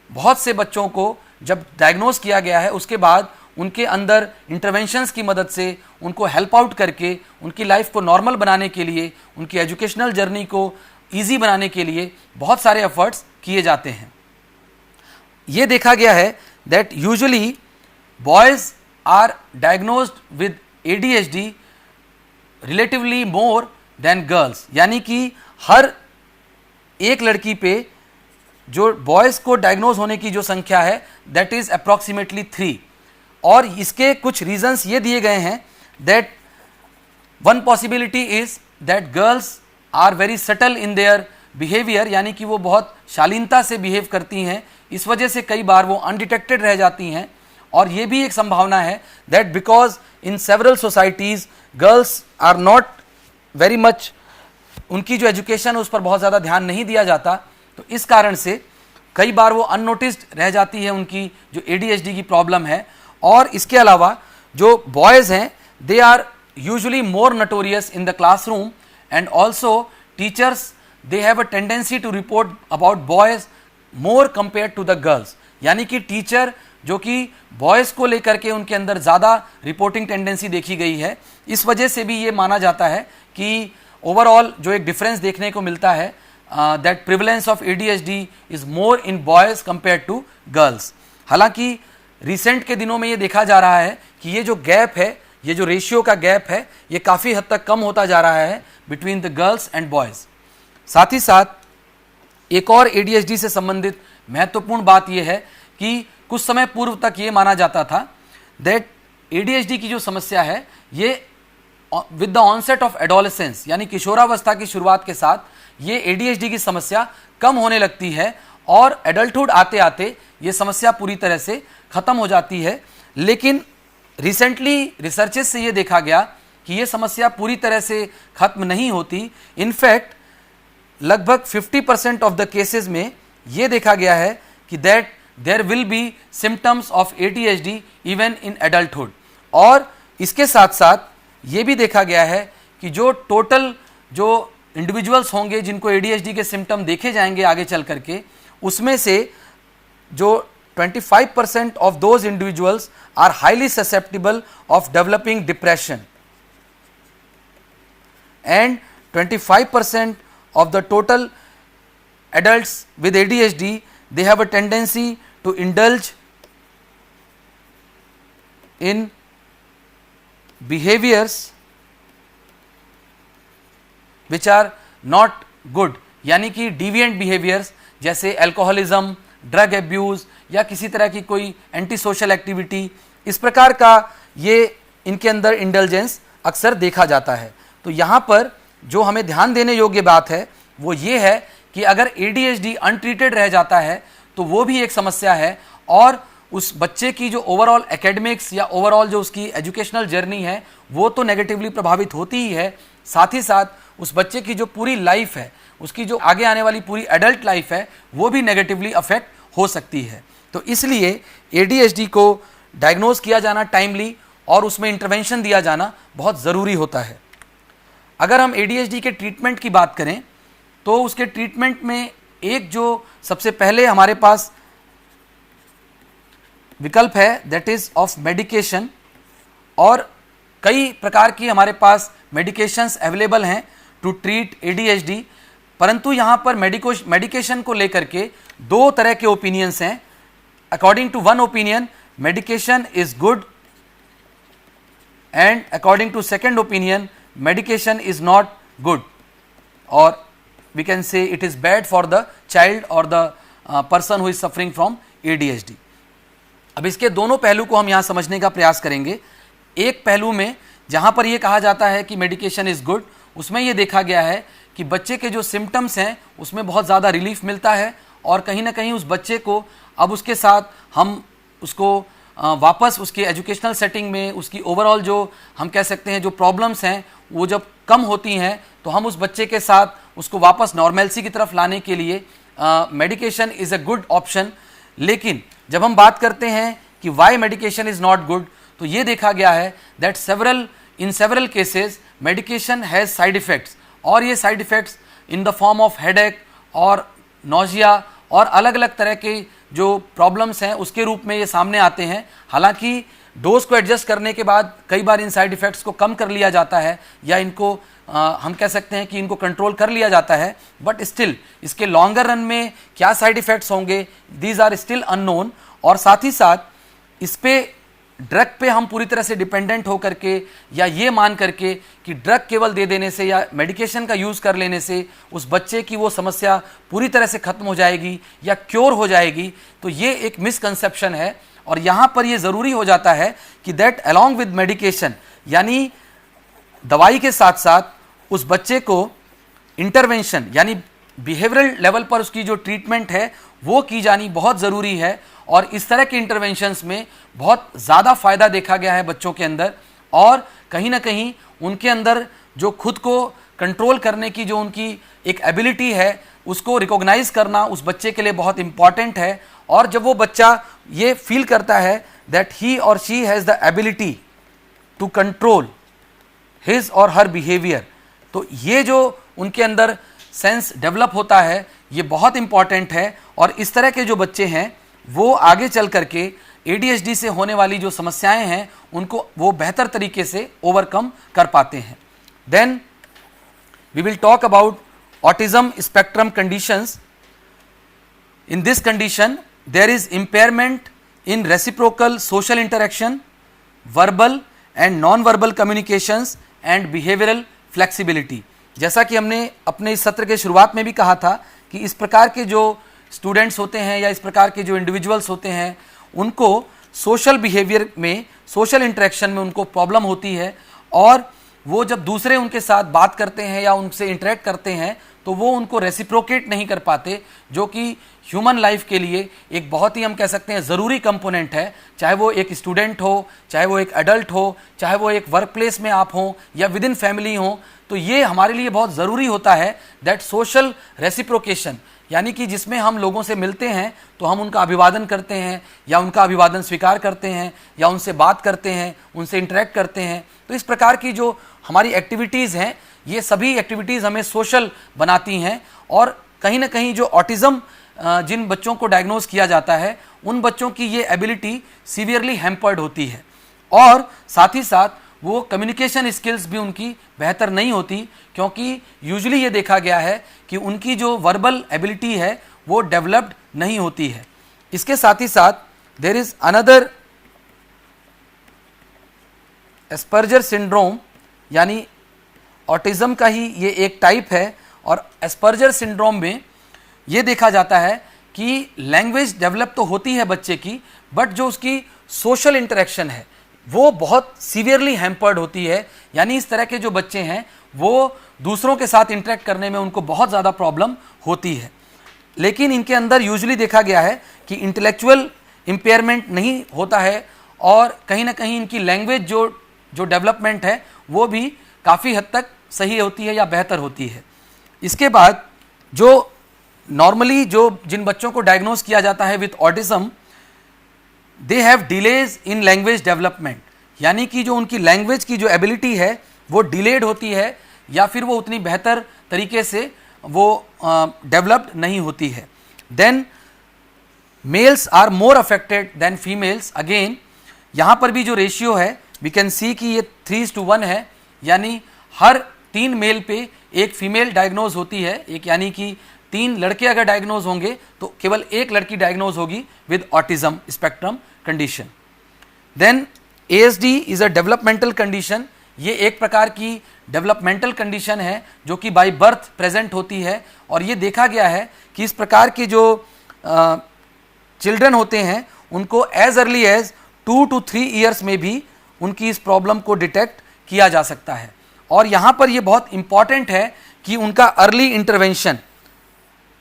Speaker 2: बहुत से बच्चों को जब डायग्नोज किया गया है उसके बाद उनके अंदर इंटरवेंशंस की मदद से उनको हेल्प आउट करके उनकी लाइफ को नॉर्मल बनाने के लिए, उनकी एजुकेशनल जर्नी को ईजी बनाने के लिए बहुत सारे एफर्ट्स किए जाते हैं। ये देखा गया है that usually boys are diagnosed with ADHD relatively more than girls, यानी कि हर एक लड़की पे जो बॉयज़ को डायग्नोज होने की जो संख्या है दैट इज़ अप्रॉक्सीमेटली 3, और इसके कुछ रीजंस ये दिए गए हैं that one possibility is that girls are very subtle in their behaviour, यानी कि वो बहुत शालीनता से बिहेव करती हैं, इस वजह से कई बार वो अनडिटेक्टेड रह जाती हैं। और ये भी एक संभावना है that because in several societies girls are not very much, उनकी जो एजुकेशन है उस पर बहुत ज़्यादा ध्यान नहीं दिया जाता, तो इस कारण से कई बार वो अननोटिस्ड रह जाती है उनकी जो ADHD की प्रॉब्लम है। और इसके अलावा जो बॉयज़ हैं they are usually more notorious in the classroom, and also teachers they have a tendency to report about boys more compare to the girls, यानी कि टीचर जो कि बॉयज़ को लेकर के उनके अंदर ज़्यादा रिपोर्टिंग टेंडेंसी देखी गई है, इस वजह से भी ये माना जाता है कि ओवरऑल जो एक डिफरेंस देखने को मिलता है that prevalence of ADHD is more in boys compare to girls. हालांकि रिसेंट के दिनों में ये देखा जा रहा है कि ये जो गैप है, ये जो रेशियो का गैप है, ये काफ़ी हद तक कम होता जा रहा है between the girls and boys. साथ ही साथ एक और ADHD से संबंधित महत्वपूर्ण बात यह है कि कुछ समय पूर्व तक ये माना जाता था दैट ADHD की जो समस्या है ये with the onset of adolescence, यानी किशोरावस्था की शुरुआत के साथ ये ADHD की समस्या कम होने लगती है और एडल्टहुड आते आते ये समस्या पूरी तरह से ख़त्म हो जाती है। लेकिन रिसेंटली रिसर्चेस से ये देखा गया कि ये समस्या पूरी तरह से ख़त्म नहीं होती। इनफैक्ट लगभग 50% ऑफ द केसेस में ये देखा गया है कि that there will be symptoms of ADHD even in adulthood. और इसके साथ साथ ये भी देखा गया है कि जो टोटल जो इंडिविजुअल्स होंगे जिनको ADHD के सिम्टम देखे जाएंगे आगे चल करके, उसमें से जो 25% of those individuals are highly susceptible of developing depression, and 25% of the total adults with ADHD, they have a tendency to indulge in behaviors which are not good, यानी कि deviant behaviors जैसे alcoholism, drug abuse या किसी तरह की कोई anti social activity, इस प्रकार का ये इनके अंदर इंडल्जेंस अक्सर देखा जाता है। तो यहाँ पर जो हमें ध्यान देने योग्य बात है वो ये है कि अगर ADHD अनट्रीटेड रह जाता है तो वो भी एक समस्या है, और उस बच्चे की जो ओवरऑल एकेडमिक्स या ओवरऑल जो उसकी एजुकेशनल जर्नी है वो तो नेगेटिवली प्रभावित होती ही है, साथ ही साथ उस बच्चे की जो पूरी लाइफ है, उसकी जो आगे आने वाली पूरी एडल्ट लाइफ है वो भी नेगेटिवली अफेक्ट हो सकती है। तो इसलिए ADHD को डायग्नोज किया जाना टाइमली और उसमें इंटरवेंशन दिया जाना बहुत ज़रूरी होता है। अगर हम ADHD के ट्रीटमेंट की बात करें तो उसके ट्रीटमेंट में एक जो सबसे पहले हमारे पास विकल्प है दैट इज ऑफ मेडिकेशन, और कई प्रकार की हमारे पास मेडिकेशंस अवेलेबल हैं टू ट्रीट ADHD, परंतु यहाँ पर मेडिकेशन को लेकर के दो तरह के ओपिनियंस हैं। According to one opinion medication is good, and according to second opinion medication is not good, or we can say it is bad for the child or the person who is suffering from ADHD. अब इसके दोनों पहलू को हम यहाँ समझने का प्रयास करेंगे। एक पहलू में जहाँ पर ये कहा जाता है कि मेडिकेशन इज़ गुड, उसमें ये देखा गया है कि बच्चे के जो सिम्टम्स हैं उसमें बहुत ज़्यादा रिलीफ मिलता है, और कहीं ना कहीं उस बच्चे को अब उसके साथ हम उसको वापस उसके एजुकेशनल सेटिंग में उसकी ओवरऑल जो हम कह सकते हैं जो प्रॉब्लम्स हैं वो जब कम होती हैं तो हम उस बच्चे के साथ उसको वापस नॉर्मलसी की तरफ लाने के लिए medication is a good option. लेकिन जब हम बात करते हैं कि why medication is not good, तो ये देखा गया है that in several cases medication has side effects, और ये side effects in the form of headache और नोजिया और अलग अलग तरह के जो प्रॉब्लम्स हैं उसके रूप में ये सामने आते हैं। हालांकि डोज को एडजस्ट करने के बाद कई बार इन साइड इफ़ेक्ट्स को कम कर लिया जाता है, या इनको हम कह सकते हैं कि इनको कंट्रोल कर लिया जाता है, बट स्टिल इसके लॉन्गर रन में क्या साइड इफ़ेक्ट्स होंगे दीज आर स्टिल अननोन। और साथ ही साथ इस पे ड्रग पे हम पूरी तरह से डिपेंडेंट हो करके या ये मान करके कि ड्रग केवल दे देने से या मेडिकेशन का यूज़ कर लेने से उस बच्चे की वो समस्या पूरी तरह से ख़त्म हो जाएगी या क्योर हो जाएगी, तो ये एक मिसकंसेप्शन है। और यहाँ पर ये ज़रूरी हो जाता है कि दैट अलॉन्ग विद मेडिकेशन, यानी दवाई के साथ साथ उस बच्चे को इंटरवेंशन यानी बिहेवियरल लेवल पर उसकी जो ट्रीटमेंट है वो की जानी बहुत ज़रूरी है। और इस तरह के इंटरवेंशंस में बहुत ज़्यादा फ़ायदा देखा गया है बच्चों के अंदर, और कहीं ना कहीं उनके अंदर जो खुद को कंट्रोल करने की जो उनकी एक एबिलिटी है उसको रिकॉग्नाइज करना उस बच्चे के लिए बहुत इम्पॉर्टेंट है। और जब वो बच्चा ये फील करता है दैट ही और she has the ability to control his और हर बिहेवियर, तो ये जो उनके अंदर सेंस डेवलप होता है ये बहुत इम्पॉर्टेंट है। और इस तरह के जो बच्चे हैं वो आगे चल करके ADHD से होने वाली जो समस्याएं हैं उनको वो बेहतर तरीके से ओवरकम कर पाते हैं। Then we will talk about autism spectrum conditions. In this condition there is impairment in reciprocal social interaction, verbal and non verbal communications and behavioural flexibility. जैसा कि हमने अपने इस सत्र के शुरुआत में भी कहा था कि इस प्रकार के जो स्टूडेंट्स होते हैं या इस प्रकार के जो इंडिविजुअल्स होते हैं उनको सोशल बिहेवियर में, सोशल इंटरेक्शन में उनको प्रॉब्लम होती है, और वो जब दूसरे उनके साथ बात करते हैं या उनसे इंटरेक्ट करते हैं तो वो उनको रेसिप्रोकेट नहीं कर पाते, जो कि ह्यूमन लाइफ के लिए एक बहुत ही हम कह सकते हैं ज़रूरी कंपोनेंट है। चाहे वो एक स्टूडेंट हो, चाहे वो एक एडल्ट हो, चाहे वो एक वर्क प्लेस में आप हों या विद इन फैमिली हो, तो ये हमारे लिए बहुत ज़रूरी होता है दैट सोशल रेसिप्रोकेशन, यानी कि जिसमें हम लोगों से मिलते हैं तो हम उनका अभिवादन करते हैं या उनका अभिवादन स्वीकार करते हैं या उनसे बात करते हैं, उनसे इंटरेक्ट करते हैं। तो इस प्रकार की जो हमारी एक्टिविटीज़ हैं ये सभी एक्टिविटीज़ हमें सोशल बनाती हैं, और कहीं ना कहीं जो ऑटिज़म जिन बच्चों को डायग्नोज किया जाता है उन बच्चों की ये एबिलिटी सीवियरली हैम्पर्ड होती है, और साथ ही साथ वो कम्युनिकेशन स्किल्स भी उनकी बेहतर नहीं होती, क्योंकि यूजुअली ये देखा गया है कि उनकी जो वर्बल एबिलिटी है वो डेवलप्ड नहीं होती है। इसके साथ ही साथ there is another Asperger syndrome, यानी ऑटिज्म का ही ये एक टाइप है, और एस्पर्जर सिंड्रोम में ये देखा जाता है कि लैंग्वेज डेवलप तो होती है बच्चे की, बट जो उसकी सोशल इंटरेक्शन है वो बहुत सीवियरली हैम्पर्ड होती है। यानी इस तरह के जो बच्चे हैं वो दूसरों के साथ इंटरेक्ट करने में उनको बहुत ज़्यादा प्रॉब्लम होती है। लेकिन इनके अंदर यूजुअली देखा गया है कि इंटेलेक्चुअल इम्पेयरमेंट नहीं होता है, और कहीं ना कहीं इनकी लैंग्वेज जो डेवलपमेंट है वो भी काफ़ी हद तक सही होती है या बेहतर होती है। इसके बाद जो नॉर्मली जिन बच्चों को डायग्नोज किया जाता है with autism, they have delays in language development, यानी कि जो उनकी लैंग्वेज की जो एबिलिटी है वो डिलेड होती है, या फिर वो उतनी बेहतर तरीके से वो डेवलप्ड नहीं होती है। Then males are more affected than females. Again यहाँ पर भी जो रेशियो है वी कैन सी कि ये 3:1 है, यानी हर 3 मेल पे एक फीमेल डायग्नोज होती है, एक यानी कि 3 लड़के अगर डायग्नोज होंगे तो केवल एक लड़की डायग्नोज होगी with autism spectrum condition. Then ASD is a developmental condition, ये एक प्रकार की डेवलपमेंटल कंडीशन है जो कि बाय बर्थ प्रेजेंट होती है, और ये देखा गया है कि इस प्रकार के जो चिल्ड्रन होते हैं उनको as early age 2 to 3 years में भी उनकी इस प्रॉब्लम को डिटेक्ट किया जा सकता है। और यहाँ पर ये बहुत इंपॉर्टेंट है कि उनका अर्ली इंटरवेंशन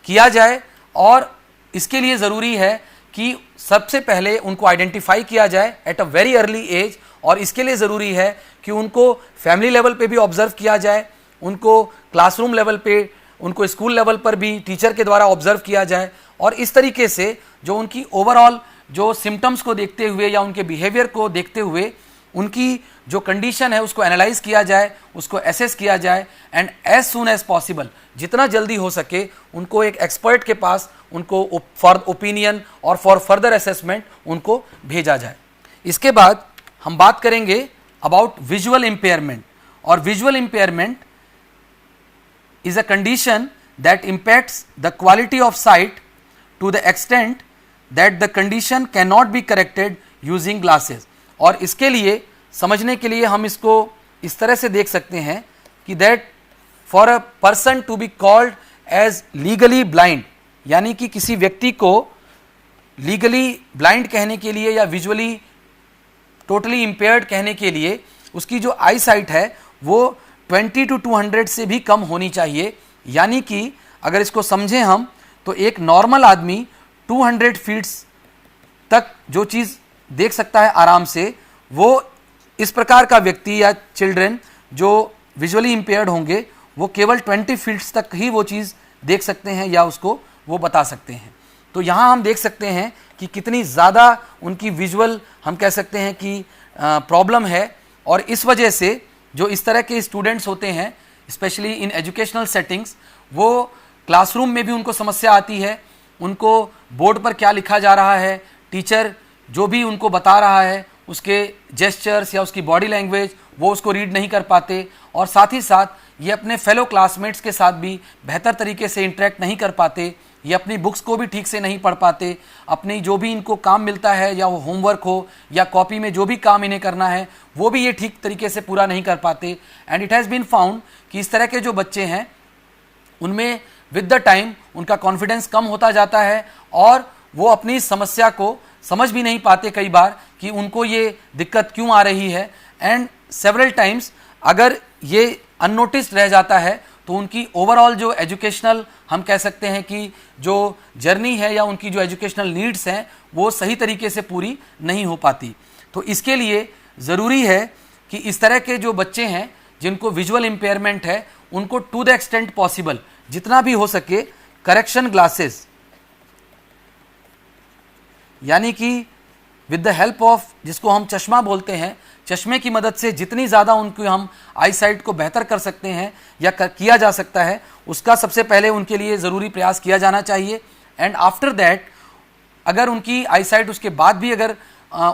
Speaker 2: किया जाए, और इसके लिए ज़रूरी है कि सबसे पहले उनको आइडेंटिफाई किया जाए at a very early age, और इसके लिए ज़रूरी है कि उनको फैमिली लेवल पे भी ऑब्जर्व किया जाए, उनको क्लासरूम लेवल पे, उनको स्कूल लेवल पर भी टीचर के द्वारा ऑब्जर्व किया जाए, और इस तरीके से जो उनकी ओवरऑल जो सिम्टम्स को देखते हुए या उनके बिहेवियर को देखते हुए उनकी जो कंडीशन है उसको एनालाइज किया जाए, उसको एसेस किया जाए, and as soon as possible जितना जल्दी हो सके उनको एक एक्सपर्ट के पास उनको फॉर ओपिनियन और फॉर फर्दर असेसमेंट उनको भेजा जाए। इसके बाद हम बात करेंगे अबाउट विजुअल इम्पेयरमेंट, और visual impairment is a condition that impacts the quality of sight to the extent that the condition cannot be corrected using glasses। और इसके लिए समझने के लिए हम इसको इस तरह से देख सकते हैं कि that for a person to be called as legally blind, यानी कि किसी व्यक्ति को लीगली ब्लाइंड कहने के लिए या विजुअली टोटली इम्पेयर्ड कहने के लिए उसकी जो आई साइट है वो 20 to 200 से भी कम होनी चाहिए। यानी कि अगर इसको समझें हम तो एक नॉर्मल आदमी 200 फीट्स तक जो चीज़ देख सकता है आराम से, वो इस प्रकार का व्यक्ति या चिल्ड्रन जो विजुअली इम्पेयर्ड होंगे वो केवल 20 फीट्स तक ही वो चीज़ देख सकते हैं या उसको वो बता सकते हैं। तो यहाँ हम देख सकते हैं कि कितनी ज़्यादा उनकी विजुअल हम कह सकते हैं कि प्रॉब्लम है, और इस वजह से जो इस तरह के स्टूडेंट्स होते हैं स्पेशली इन एजुकेशनल सेटिंग्स, वो क्लासरूम में भी उनको समस्या आती है, उनको बोर्ड पर क्या लिखा जा रहा है, टीचर जो भी उनको बता रहा है उसके जेस्चर्स या उसकी बॉडी लैंग्वेज वो उसको रीड नहीं कर पाते, और साथ ही साथ ये अपने फेलो क्लासमेट्स के साथ भी बेहतर तरीके से इंटरेक्ट नहीं कर पाते, ये अपनी बुक्स को भी ठीक से नहीं पढ़ पाते, अपनी जो भी इनको काम मिलता है या वो होमवर्क हो या कॉपी में जो भी काम इन्हें करना है वो भी ये ठीक तरीके से पूरा नहीं कर पाते। And it has been found कि इस तरह के जो बच्चे हैं उनमें विद द टाइम उनका कॉन्फिडेंस कम होता जाता है, और वो अपनी समस्या को समझ भी नहीं पाते कई बार कि उनको ये दिक्कत क्यों आ रही है। एंड सेवरल टाइम्स अगर ये अननोटिस्ड रह जाता है तो उनकी ओवरऑल जो एजुकेशनल हम कह सकते हैं कि जो जर्नी है या उनकी जो एजुकेशनल नीड्स हैं वो सही तरीके से पूरी नहीं हो पाती। तो इसके लिए ज़रूरी है कि इस तरह के जो बच्चे हैं जिनको विजुअल इम्पेयरमेंट है उनको टू द एक्सटेंट पॉसिबल जितना भी हो सके करेक्शन ग्लासेस, यानी कि विद द हेल्प ऑफ जिसको हम चश्मा बोलते हैं, चश्मे की मदद से जितनी ज़्यादा उनकी हम आई साइट को बेहतर कर सकते हैं या किया जा सकता है उसका सबसे पहले उनके लिए ज़रूरी प्रयास किया जाना चाहिए। एंड आफ्टर दैट अगर उनकी आईसाइट उसके बाद भी अगर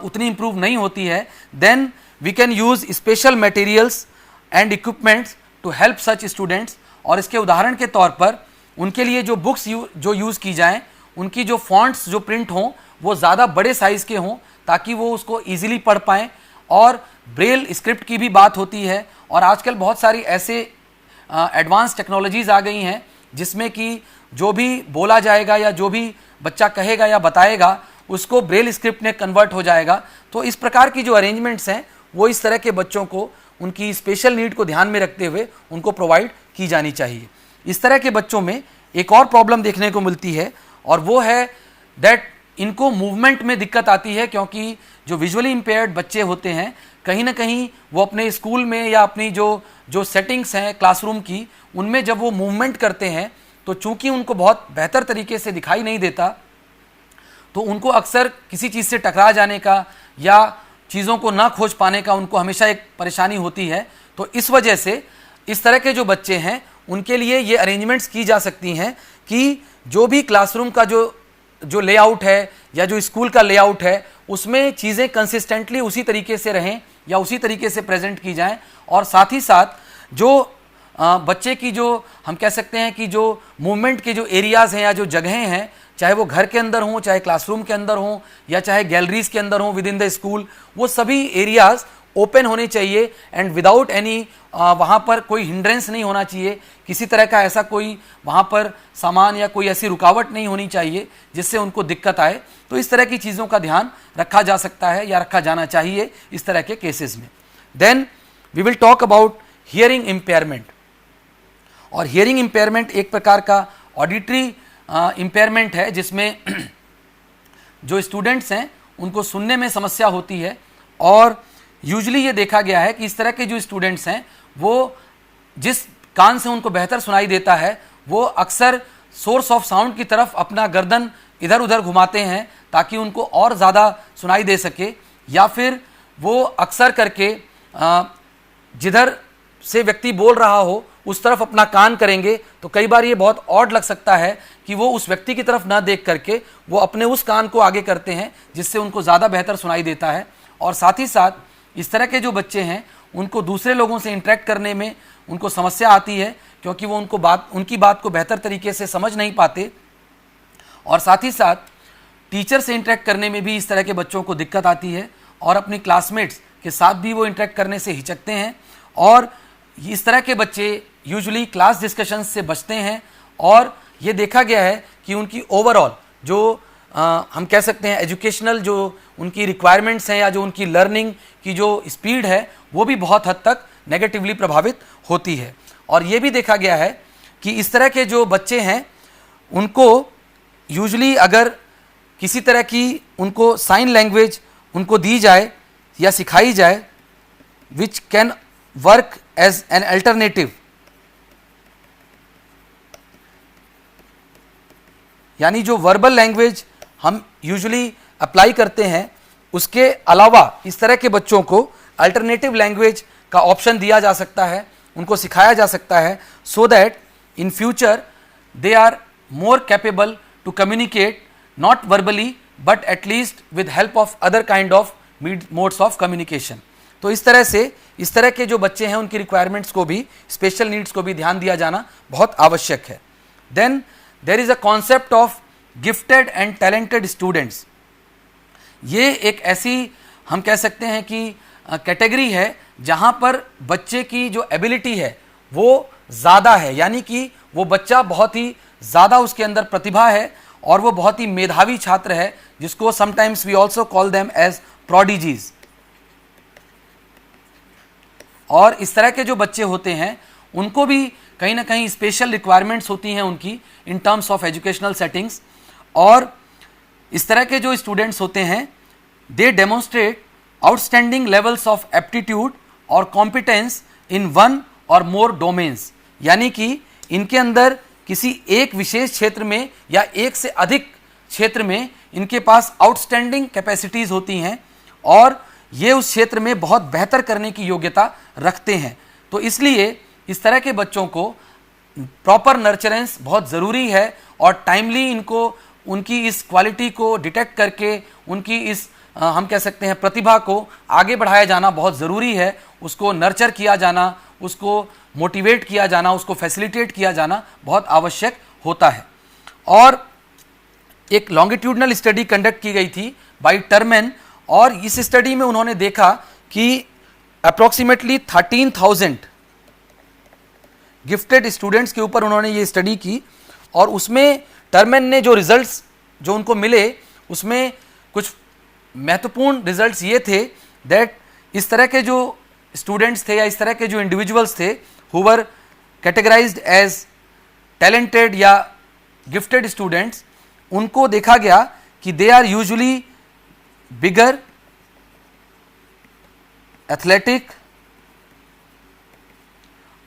Speaker 2: उतनी इंप्रूव नहीं होती है, then we can use special materials and equipments to help such students. और इसके उदाहरण के तौर पर उनके लिए जो बुक्स जो यूज़ की जाएं, उनकी जो फॉन्ट्स जो प्रिंट हों वो ज़्यादा बड़े साइज़ के हों ताकि वो उसको ईजिली पढ़ पाएँ। और ब्रेल स्क्रिप्ट की भी बात होती है, और आजकल बहुत सारी ऐसे एडवांस टेक्नोलॉजीज़ आ गई हैं जिसमें कि जो भी बोला जाएगा या जो भी बच्चा कहेगा या बताएगा उसको ब्रेल स्क्रिप्ट में कन्वर्ट हो जाएगा। तो इस प्रकार की जो अरेंजमेंट्स हैं वो इस तरह के बच्चों को उनकी स्पेशल नीड को ध्यान में रखते हुए उनको प्रोवाइड की जानी चाहिए। इस तरह के बच्चों में एक और प्रॉब्लम देखने को मिलती है, और वो है दैट इनको मूवमेंट में दिक्कत आती है, क्योंकि जो विजुअली इम्पेयर्ड बच्चे होते हैं कहीं ना कहीं वो अपने स्कूल में या अपनी जो सेटिंग्स हैं क्लासरूम की, उनमें जब वो मूवमेंट करते हैं तो चूंकि उनको बहुत बेहतर तरीके से दिखाई नहीं देता, तो उनको अक्सर किसी चीज़ से टकरा जाने का या चीज़ों को ना खोज पाने का उनको हमेशा एक परेशानी होती है। तो इस वजह से इस तरह के जो बच्चे हैं उनके लिए ये अरेंजमेंट्स की जा सकती हैं कि जो भी क्लासरूम का जो लेआउट है या जो स्कूल का लेआउट है उसमें चीज़ें कंसिस्टेंटली उसी तरीके से रहें या उसी तरीके से प्रेजेंट की जाएं। और साथ ही साथ जो बच्चे की जो हम कह सकते हैं कि जो मूवमेंट के जो एरियाज़ हैं या जो जगहें हैं, चाहे वो घर के अंदर हों, चाहे क्लासरूम के अंदर हों, या चाहे गैलरीज के अंदर हों विद इन द स्कूल, वो सभी एरियाज़ ओपन होने चाहिए एंड विदाउट एनी वहाँ पर कोई हिंड्रेंस नहीं होना चाहिए, किसी तरह का ऐसा कोई वहाँ पर सामान या कोई ऐसी रुकावट नहीं होनी चाहिए जिससे उनको दिक्कत आए। तो इस तरह की चीज़ों का ध्यान रखा जा सकता है या रखा जाना चाहिए इस तरह के केसेस में। Then we will talk about hearing impairment. और हियरिंग इम्पेयरमेंट एक प्रकार का ऑडिटरी इम्पेयरमेंट है जिसमें जो स्टूडेंट्स हैं उनको सुनने में समस्या होती है, और यूजुअली ये देखा गया है कि इस तरह के जो स्टूडेंट्स हैं वो जिस कान से उनको बेहतर सुनाई देता है वो अक्सर सोर्स ऑफ साउंड की तरफ अपना गर्दन इधर उधर घुमाते हैं ताकि उनको और ज़्यादा सुनाई दे सके, या फिर वो अक्सर करके जिधर से व्यक्ति बोल रहा हो उस तरफ अपना कान करेंगे। तो कई बार ये बहुत ऑड लग सकता है कि वो उस व्यक्ति की तरफ ना देख करके वो अपने उस कान को आगे करते हैं जिससे उनको ज़्यादा बेहतर सुनाई देता है। और साथ ही साथ इस तरह के जो बच्चे हैं उनको दूसरे लोगों से इंटरेक्ट करने में उनको समस्या आती है, क्योंकि वो उनकी बात को बेहतर तरीके से समझ नहीं पाते, और साथ ही साथ टीचर से इंटरेक्ट करने में भी इस तरह के बच्चों को दिक्कत आती है, और अपनी क्लासमेट्स के साथ भी वो इंटरेक्ट करने से हिचकते हैं। और इस तरह के बच्चे यूजुअली क्लास डिस्कशंस से बचते हैं, और ये देखा गया है कि उनकी ओवरऑल जो हम कह सकते हैं एजुकेशनल जो उनकी रिक्वायरमेंट्स हैं या जो उनकी लर्निंग की जो स्पीड है वो भी बहुत हद तक नेगेटिवली प्रभावित होती है। और ये भी देखा गया है कि इस तरह के जो बच्चे हैं उनको यूजुअली अगर किसी तरह की उनको साइन लैंग्वेज उनको दी जाए या सिखाई जाए which can work as an alternative, यानी जो वर्बल लैंग्वेज हम यूजुअली अप्लाई करते हैं उसके अलावा इस तरह के बच्चों को अल्टरनेटिव लैंग्वेज का ऑप्शन दिया जा सकता है, उनको सिखाया जा सकता है, so that in future they are more capable to communicate not verbally but at least with help of other kind of modes of communication. तो इस तरह से इस तरह के जो बच्चे हैं उनकी रिक्वायरमेंट्स को भी, स्पेशल नीड्स को भी ध्यान दिया जाना बहुत आवश्यक है। Then there is a concept of gifted and talented students. ये एक ऐसी हम कह सकते हैं कि कैटेगरी है जहाँ पर बच्चे की जो एबिलिटी है वो ज़्यादा है, यानी कि वो बच्चा बहुत ही ज़्यादा उसके अंदर प्रतिभा है और वो बहुत ही मेधावी छात्र है, जिसको sometimes we also call them as prodigies. और इस तरह के जो बच्चे होते हैं उनको भी कहीं ना कहीं स्पेशल रिक्वायरमेंट्स होती हैं उनकी in terms of educational settings. और इस तरह के जो स्टूडेंट्स होते हैं they demonstrate outstanding levels of aptitude और कॉम्पिटेंस इन वन और मोर डोमेन्स, यानी कि इनके अंदर किसी एक विशेष क्षेत्र में या एक से अधिक क्षेत्र में इनके पास आउटस्टैंडिंग कैपेसिटीज होती हैं और ये उस क्षेत्र में बहुत बेहतर करने की योग्यता रखते हैं। तो इसलिए इस तरह के बच्चों को प्रॉपर नर्चरेंस बहुत ज़रूरी है और टाइमली इनको उनकी इस क्वालिटी को डिटेक्ट करके उनकी इस हम कह सकते हैं प्रतिभा को आगे बढ़ाया जाना बहुत ज़रूरी है, उसको नर्चर किया जाना, उसको मोटिवेट किया जाना, उसको फैसिलिटेट किया जाना बहुत आवश्यक होता है। और एक लॉन्गिट्यूडनल स्टडी कंडक्ट की गई थी बाय टर्मेन, और इस स्टडी में उन्होंने देखा कि अप्रोक्सीमेटली 13,000 गिफ्टेड स्टूडेंट्स के ऊपर उन्होंने ये स्टडी की, और उसमें टर्मेन ने जो रिजल्ट्स जो उनको मिले उसमें कुछ महत्वपूर्ण रिजल्ट्स ये थे दैट इस तरह के जो स्टूडेंट्स थे या इस तरह के जो इंडिविजुअल्स थे who were categorised as talented या गिफ्टेड स्टूडेंट्स, उनको देखा गया कि they are usually bigger, athletic,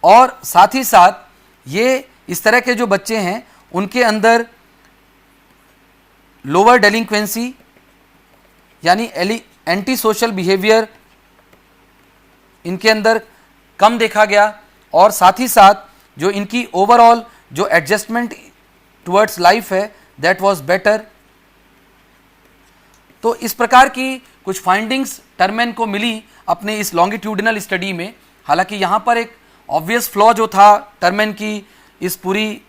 Speaker 2: और साथ ही साथ ये इस तरह के जो बच्चे हैं उनके अंदर लोअर डेलिंक्वेंसी यानी एंटी सोशल बिहेवियर इनके अंदर कम देखा गया, और साथ ही साथ जो इनकी ओवरऑल जो एडजस्टमेंट टुवर्ड्स लाइफ है दैट वाज बेटर। तो इस प्रकार की कुछ फाइंडिंग्स टर्मेन को मिली अपने इस लॉन्गिट्यूडिनल स्टडी में। हालांकि यहाँ पर एक ऑब्वियस फ्लॉ जो था टर्मेन की इस पूरी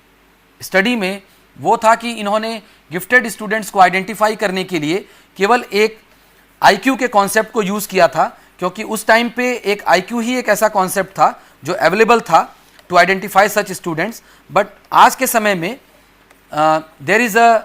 Speaker 2: स्टडी में वो था कि इन्होंने गिफ्टेड स्टूडेंट्स को आइडेंटिफाई करने के लिए केवल एक आईक्यू के कॉन्सेप्ट को यूज़ किया था, क्योंकि उस टाइम पे एक आईक्यू ही एक ऐसा कॉन्सेप्ट था जो अवेलेबल था to identify such students. But आज के समय में देयर इज़ अ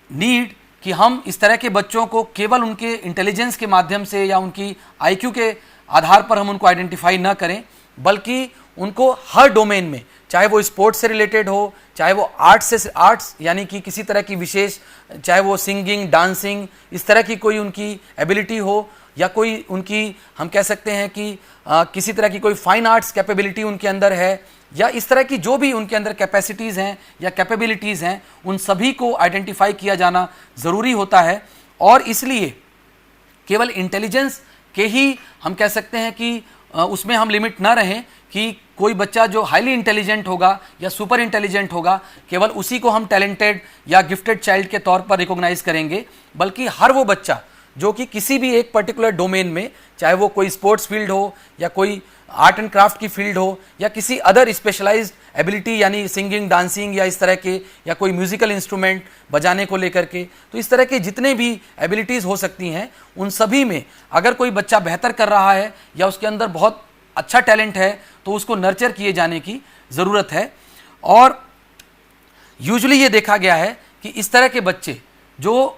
Speaker 2: नीड कि हम इस तरह के बच्चों को केवल उनके इंटेलिजेंस के माध्यम से या उनकी आईक्यू के आधार पर हम उनको आइडेंटिफाई न करें, बल्कि उनको हर डोमेन में, चाहे वो स्पोर्ट्स से रिलेटेड हो, चाहे वो आर्ट्स यानी कि किसी तरह की विशेष, चाहे वो सिंगिंग, डांसिंग, इस तरह की कोई उनकी एबिलिटी हो, या कोई उनकी हम कह सकते हैं कि किसी तरह की कोई फाइन आर्ट्स कैपेबिलिटी उनके अंदर है, या इस तरह की जो भी उनके अंदर कैपेसिटीज़ हैं या कैपेबिलिटीज़ हैं, उन सभी को आइडेंटिफाई किया जाना ज़रूरी होता है। और इसलिए केवल इंटेलिजेंस के ही हम कह सकते हैं कि उसमें हम लिमिट ना रहें कि कोई बच्चा जो हाईली इंटेलिजेंट होगा या सुपर इंटेलिजेंट होगा केवल उसी को हम टैलेंटेड या गिफ्टेड चाइल्ड के तौर पर रिकॉग्नाइज करेंगे, बल्कि हर वो बच्चा जो कि किसी भी एक पर्टिकुलर डोमेन में, चाहे वो कोई स्पोर्ट्स फील्ड हो या कोई आर्ट एंड क्राफ्ट की फील्ड हो या किसी अदर स्पेशलाइज्ड एबिलिटी यानी सिंगिंग, डांसिंग या इस तरह के, या कोई म्यूजिकल इंस्ट्रूमेंट बजाने को लेकर के, तो इस तरह के जितने भी एबिलिटीज़ हो सकती हैं उन सभी में अगर कोई बच्चा बेहतर कर रहा है या उसके अंदर बहुत अच्छा टैलेंट है तो उसको नर्चर किए जाने की ज़रूरत है। और यूजुअली ये देखा गया है कि इस तरह के बच्चे जो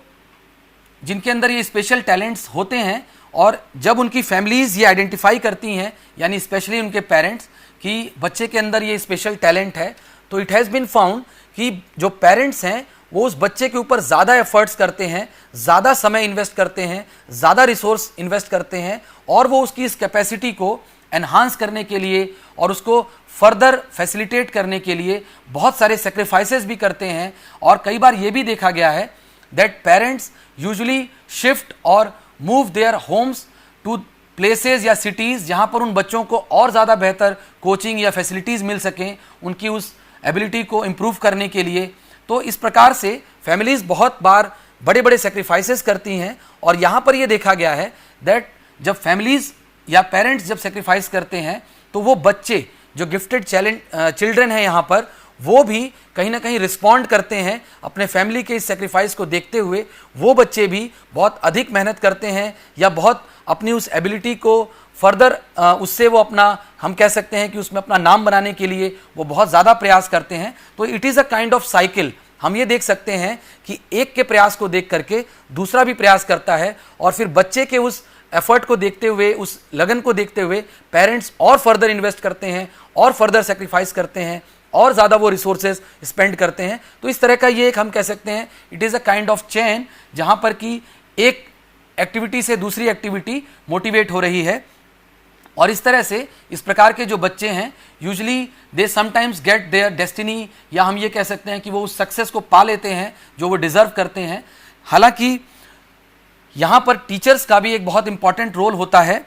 Speaker 2: जिनके अंदर ये स्पेशल टैलेंट्स होते हैं, और जब उनकी फैमिलीज़ ये आइडेंटिफाई करती हैं यानी स्पेशली उनके पेरेंट्स कि बच्चे के अंदर ये स्पेशल टैलेंट है, तो इट हैज़ बीन फाउंड कि जो पेरेंट्स हैं वो उस बच्चे के ऊपर ज़्यादा एफर्ट्स करते हैं, ज़्यादा समय इन्वेस्ट करते हैं, ज़्यादा रिसोर्स इन्वेस्ट करते हैं, और वो उसकी इस कैपेसिटी को एनहांस करने के लिए और उसको फर्दर फैसिलिटेट करने के लिए बहुत सारे सेक्रीफाइसेस भी करते हैं। और कई बार ये भी देखा गया है दैट पेरेंट्स यूजुअली शिफ्ट और move their homes to places या सिटीज़ जहाँ पर उन बच्चों को और ज़्यादा बेहतर कोचिंग या फैसिलिटीज़ मिल सकें उनकी उस एबिलिटी को इम्प्रूव करने के लिए। तो इस प्रकार से फैमिलीज़ बहुत बार बड़े बड़े सेक्रीफाइसेस करती हैं, और यहाँ पर ये देखा गया है दैट जब फैमिलीज़ या पेरेंट्स जब सेक्रीफाइस करते हैं तो वो बच्चे जो गिफ्टेड चिल्ड्रन हैं यहाँ पर, वो भी कहीं ना कहीं रिस्पॉन्ड करते हैं अपने फैमिली के इस सेक्रीफाइस को देखते हुए। वो बच्चे भी बहुत अधिक मेहनत करते हैं या बहुत अपनी उस एबिलिटी को फर्दर उससे वो अपना हम कह सकते हैं कि उसमें अपना नाम बनाने के लिए वो बहुत ज़्यादा प्रयास करते हैं। तो it is a kind of cycle. हम ये देख सकते हैं कि एक के प्रयास को देख करके दूसरा भी प्रयास करता है, और फिर बच्चे के उस एफर्ट को देखते हुए, उस लगन को देखते हुए पेरेंट्स और फर्दर इन्वेस्ट करते हैं और फर्दर सेक्रीफाइस करते हैं और ज़्यादा वो रिसोर्सेज स्पेंड करते हैं। तो इस तरह का ये एक हम कह सकते हैं it is a kind of chain, जहाँ पर कि एक एक्टिविटी से दूसरी एक्टिविटी मोटिवेट हो रही है। और इस तरह से इस प्रकार के जो बच्चे हैं usually they sometimes get their destiny, या हम ये कह सकते हैं कि वो उस सक्सेस को पा लेते हैं जो वो डिज़र्व करते हैं। हालांकि यहाँ पर टीचर्स का भी एक बहुत इंपॉर्टेंट रोल होता है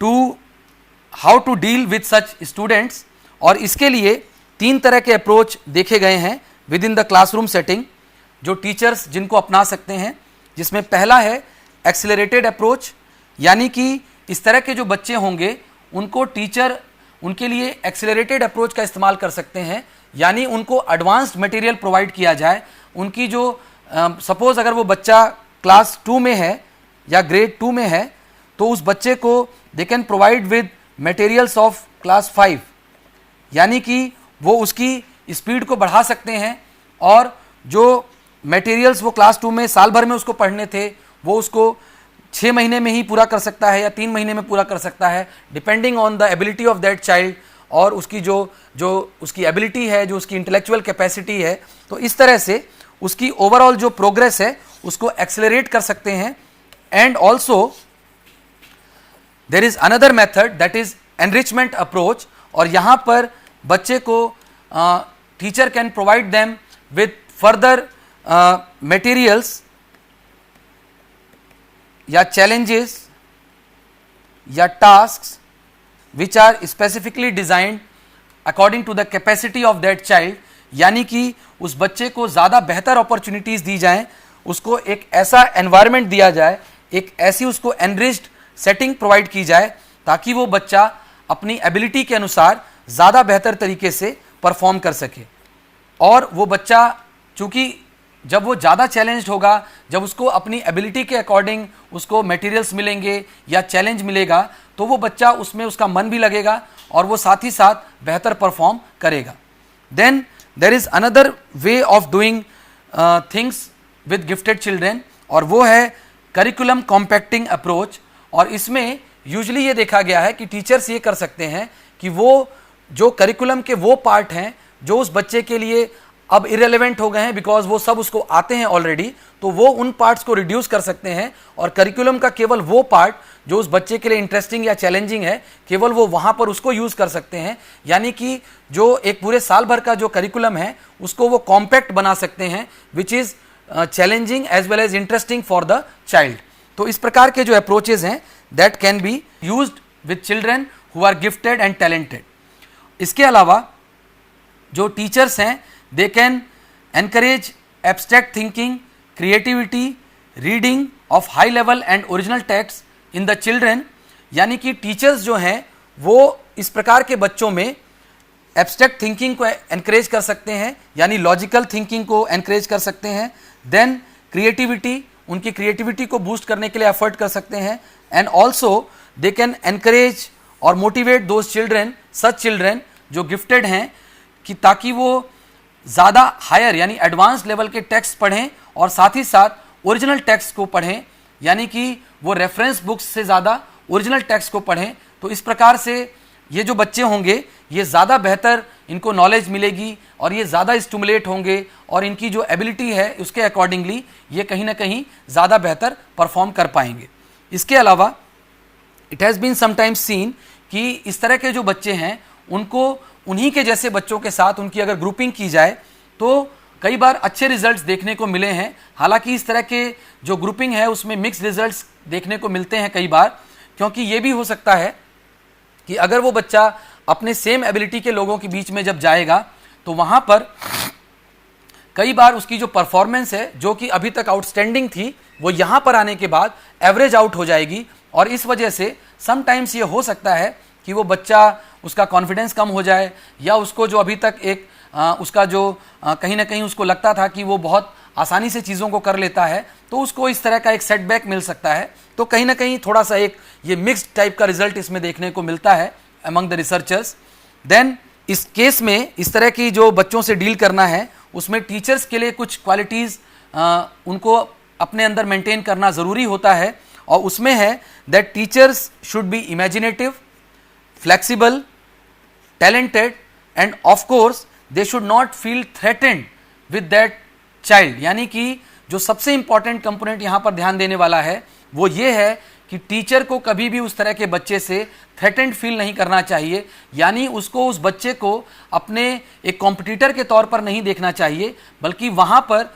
Speaker 2: to how to deal with such students, और इसके लिए 3 तरह के अप्रोच देखे गए हैं with in the classroom setting. जो टीचर्स जिनको अपना सकते हैं, जिसमें पहला है एक्सेलरेटेड अप्रोच, यानी कि इस तरह के जो बच्चे होंगे उनको टीचर उनके लिए एक्सेलरेटेड अप्रोच का इस्तेमाल कर सकते हैं, यानी उनको एडवांस्ड मटेरियल प्रोवाइड किया जाए। उनकी जो सपोज अगर वो बच्चा क्लास 2 में है या ग्रेड 2 में है, तो उस बच्चे को they can provide with materials of class 5, यानी कि वो उसकी स्पीड को बढ़ा सकते हैं और जो मटेरियल्स वो क्लास 2 में साल भर में उसको पढ़ने थे वो उसको 6 महीने में ही पूरा कर सकता है या 3 महीने में पूरा कर सकता है, depending on the ability of that child और उसकी जो उसकी एबिलिटी है, जो उसकी इंटेलेक्चुअल कैपेसिटी है। तो इस तरह से उसकी ओवरऑल जो प्रोग्रेस है उसको एक्सेलरेट कर सकते हैं। And also there is another method that is enrichment approach, और यहाँ पर बच्चे को teacher can provide them with further materials या चैलेंजेस या tasks which are specifically designed according to the capacity of that child, यानी कि उस बच्चे को ज़्यादा बेहतर अपॉर्चुनिटीज दी जाएं, उसको एक ऐसा एनवायरनमेंट दिया जाए, एक ऐसी उसको एनरिच्ड सेटिंग प्रोवाइड की जाए ताकि वो बच्चा अपनी एबिलिटी के अनुसार ज़्यादा बेहतर तरीके से परफॉर्म कर सके। और वो बच्चा चूँकि जब वो ज़्यादा चैलेंज्ड होगा, जब उसको अपनी एबिलिटी के अकॉर्डिंग उसको मटेरियल्स मिलेंगे या चैलेंज मिलेगा, तो वो बच्चा उसमें उसका मन भी लगेगा और वो साथ ही साथ बेहतर परफॉर्म करेगा। Then there is another way of doing things with gifted children, और वो है करिकुलम कॉम्पैक्टिंग अप्रोच। और इसमें यूजुअली ये देखा गया है कि टीचर्स ये कर सकते हैं कि वो जो करिकुलम के वो पार्ट हैं जो उस बच्चे के लिए अब इरेलेवेंट हो गए हैं बिकॉज वो सब उसको आते हैं ऑलरेडी, तो वो उन पार्ट्स को रिड्यूस कर सकते हैं और करिकुलम का केवल वो पार्ट जो उस बच्चे के लिए इंटरेस्टिंग या चैलेंजिंग है, केवल वो वहाँ पर उसको यूज़ कर सकते हैं। यानी कि जो एक पूरे साल भर का जो करिकुलम है उसको वो कॉम्पैक्ट बना सकते हैं, which is challenging as well as interesting for the child. तो इस प्रकार के जो अप्रोचेज हैं that can be used with children who are gifted and talented. इसके अलावा जो टीचर्स हैं they can encourage abstract thinking, creativity, reading of high level and original text in the children, यानी कि टीचर्स जो हैं वो इस प्रकार के बच्चों में एब्स्ट्रैक्ट थिंकिंग को एनकरेज कर सकते हैं, यानी लॉजिकल थिंकिंग को एनकरेज कर सकते हैं। देन क्रिएटिविटी, उनकी क्रिएटिविटी को बूस्ट करने के लिए एफर्ट कर सकते हैं। And also they can encourage और motivate those children, such children जो गिफ्टेड हैं, कि ताकि वो ज़्यादा हायर यानी एडवांस लेवल के टेक्स्ट पढ़ें और साथ ही साथ ओरिजिनल टेक्स्ट को पढ़ें, यानी कि वो रेफरेंस बुक्स से ज़्यादा ओरिजिनल टेक्स्ट को पढ़ें। तो इस प्रकार से ये जो बच्चे होंगे ये ज़्यादा बेहतर इनको नॉलेज मिलेगी और ये ज़्यादा स्टिमुलेट होंगे और इनकी जो एबिलिटी है उसके अकॉर्डिंगली ये कहीं ना कहीं ज़्यादा बेहतर परफॉर्म कर पाएंगे। इसके अलावा it has been sometimes seen कि इस तरह के जो बच्चे हैं उनको उन्हीं के जैसे बच्चों के साथ उनकी अगर ग्रुपिंग की जाए तो कई बार अच्छे रिजल्ट्स देखने को मिले हैं। हालांकि इस तरह के जो ग्रुपिंग है उसमें मिक्स रिजल्ट्स देखने को मिलते हैं कई बार, क्योंकि ये भी हो सकता है कि अगर वो बच्चा अपने सेम एबिलिटी के लोगों के बीच में जब जाएगा तो वहाँ पर कई बार उसकी जो परफॉर्मेंस है जो कि अभी तक आउटस्टैंडिंग थी वो यहाँ पर आने के बाद एवरेज आउट हो जाएगी, और इस वजह से समटाइम्स ये हो सकता है कि वो बच्चा उसका कॉन्फिडेंस कम हो जाए, या उसको जो अभी तक एक उसका जो कहीं ना कहीं उसको लगता था कि वो बहुत आसानी से चीज़ों को कर लेता है, तो उसको इस तरह का एक सेटबैक मिल सकता है। तो कहीं ना कहीं थोड़ा सा एक ये मिक्स्ड टाइप का रिजल्ट इसमें देखने को मिलता है अमंग द रिसर्चर्स। देन इस केस में इस तरह की जो बच्चों से डील करना है उसमें टीचर्स के लिए कुछ क्वालिटीज़ उनको अपने अंदर मेंटेन करना ज़रूरी होता है, और उसमें है that teachers should be imaginative, flexible, talented end of course they should not feel threatened with that child. यानी कि जो सबसे इंपॉर्टेंट कंपोनेंट यहाँ पर ध्यान देने वाला है वो ये है कि टीचर को कभी भी उस तरह के बच्चे से थ्रेटेंड फील नहीं करना चाहिए, यानी उसको उस बच्चे को अपने एक कॉम्पिटिटर के तौर पर नहीं देखना चाहिए, बल्कि वहाँ पर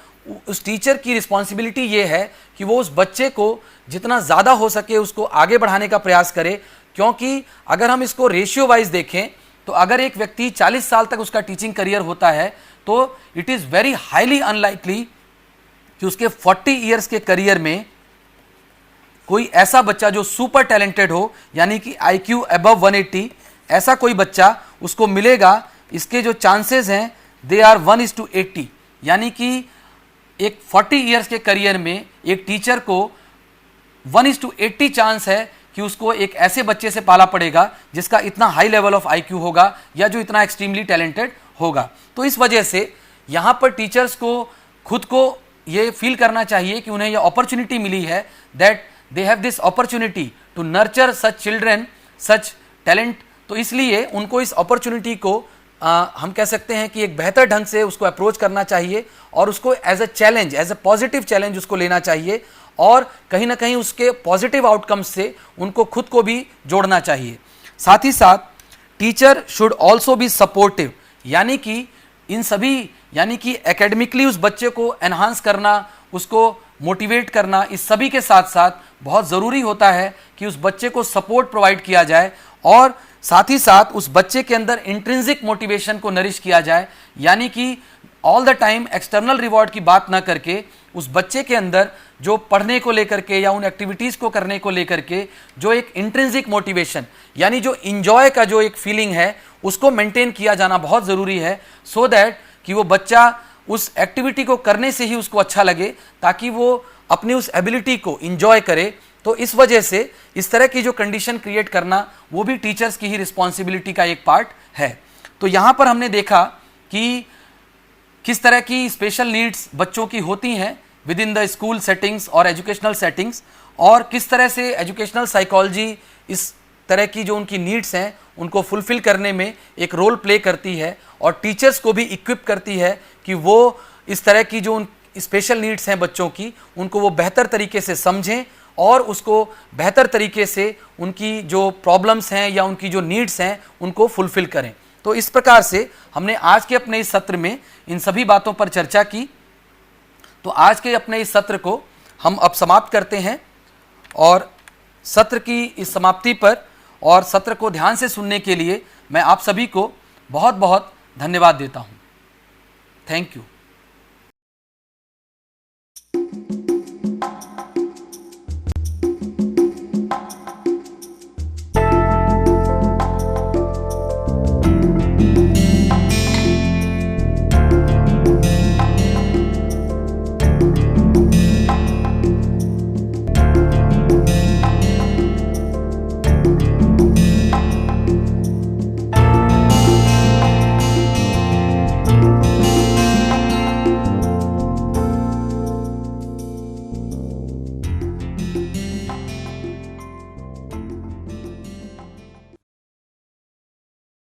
Speaker 2: उस टीचर की रिस्पॉन्सिबिलिटी ये है कि वो उस बच्चे को जितना ज़्यादा हो सके उसको आगे बढ़ाने का प्रयास करे। क्योंकि अगर हम इसको रेशियो वाइज देखें तो अगर एक व्यक्ति 40 साल तक उसका टीचिंग करियर होता है तो it is very highly unlikely कि उसके 40 इयर्स के करियर में कोई ऐसा बच्चा जो सुपर टैलेंटेड हो, यानी कि IQ अबव 180, ऐसा कोई बच्चा उसको मिलेगा, इसके जो चांसेस हैं दे आर 1:80। यानी कि एक 40 इयर्स के करियर में एक टीचर को 1:80 चांस है कि उसको एक ऐसे बच्चे से पाला पड़ेगा जिसका इतना हाई लेवल ऑफ IQ होगा या जो इतना एक्सट्रीमली टैलेंटेड होगा। तो इस वजह से यहाँ पर टीचर्स को खुद को ये फील करना चाहिए कि उन्हें ये अपॉर्चुनिटी मिली है, that they have this opportunity to nurture such children, such talent. तो इसलिए उनको इस अपॉर्चुनिटी को हम कह सकते हैं कि एक बेहतर ढंग से उसको अप्रोच करना चाहिए और उसको as a challenge, as a positive challenge उसको लेना चाहिए और कहीं ना कहीं उसके पॉजिटिव आउटकम्स से उनको खुद को भी जोड़ना चाहिए। साथ ही साथ teacher should also be supportive, यानी कि इन सभी, यानी कि एकेडमिकली उस बच्चे को एनहांस करना, उसको मोटिवेट करना, इस सभी के साथ साथ बहुत ज़रूरी होता है कि उस बच्चे को सपोर्ट प्रोवाइड किया जाए और साथ ही साथ उस बच्चे के अंदर इंट्रिंसिक मोटिवेशन को नरिश किया जाए। यानी कि all the time external reward की बात ना करके उस बच्चे के अंदर जो पढ़ने को लेकर के या उन एक्टिविटीज़ को करने को लेकर के जो एक इंट्रिंसिक मोटिवेशन, यानी जो इंजॉय का जो एक फीलिंग है, उसको मेंटेन किया जाना बहुत ज़रूरी है, सो दैट कि वो बच्चा उस एक्टिविटी को करने से ही उसको अच्छा लगे, ताकि वो अपनी उस एबिलिटी को इंजॉय करे। तो इस वजह से इस तरह की जो कंडीशन क्रिएट करना वो भी टीचर्स की ही रिस्पॉन्सिबिलिटी का एक पार्ट है। तो यहाँ पर हमने देखा कि किस तरह की स्पेशल नीड्स बच्चों की होती हैं with in the school settings और एजुकेशनल सेटिंग्स, और किस तरह से एजुकेशनल साइकोलॉजी इस तरह की जो उनकी नीड्स हैं उनको फुलफिल करने में एक रोल प्ले करती है और टीचर्स को भी इक्विप करती है कि वो इस तरह की जो उन स्पेशल नीड्स हैं बच्चों की, उनको वो बेहतर तरीके से समझें और उसको बेहतर तरीके से उनकी जो प्रॉब्लम्स हैं या उनकी जो नीड्स हैं उनको फुलफिल करें। तो इस प्रकार से हमने आज के अपने इस सत्र में इन सभी बातों पर चर्चा की। तो आज के अपने इस सत्र को हम अब समाप्त करते हैं और सत्र की इस समाप्ति पर और सत्र को ध्यान से सुनने के लिए मैं आप सभी को बहुत बहुत धन्यवाद देता हूँ। Thank you.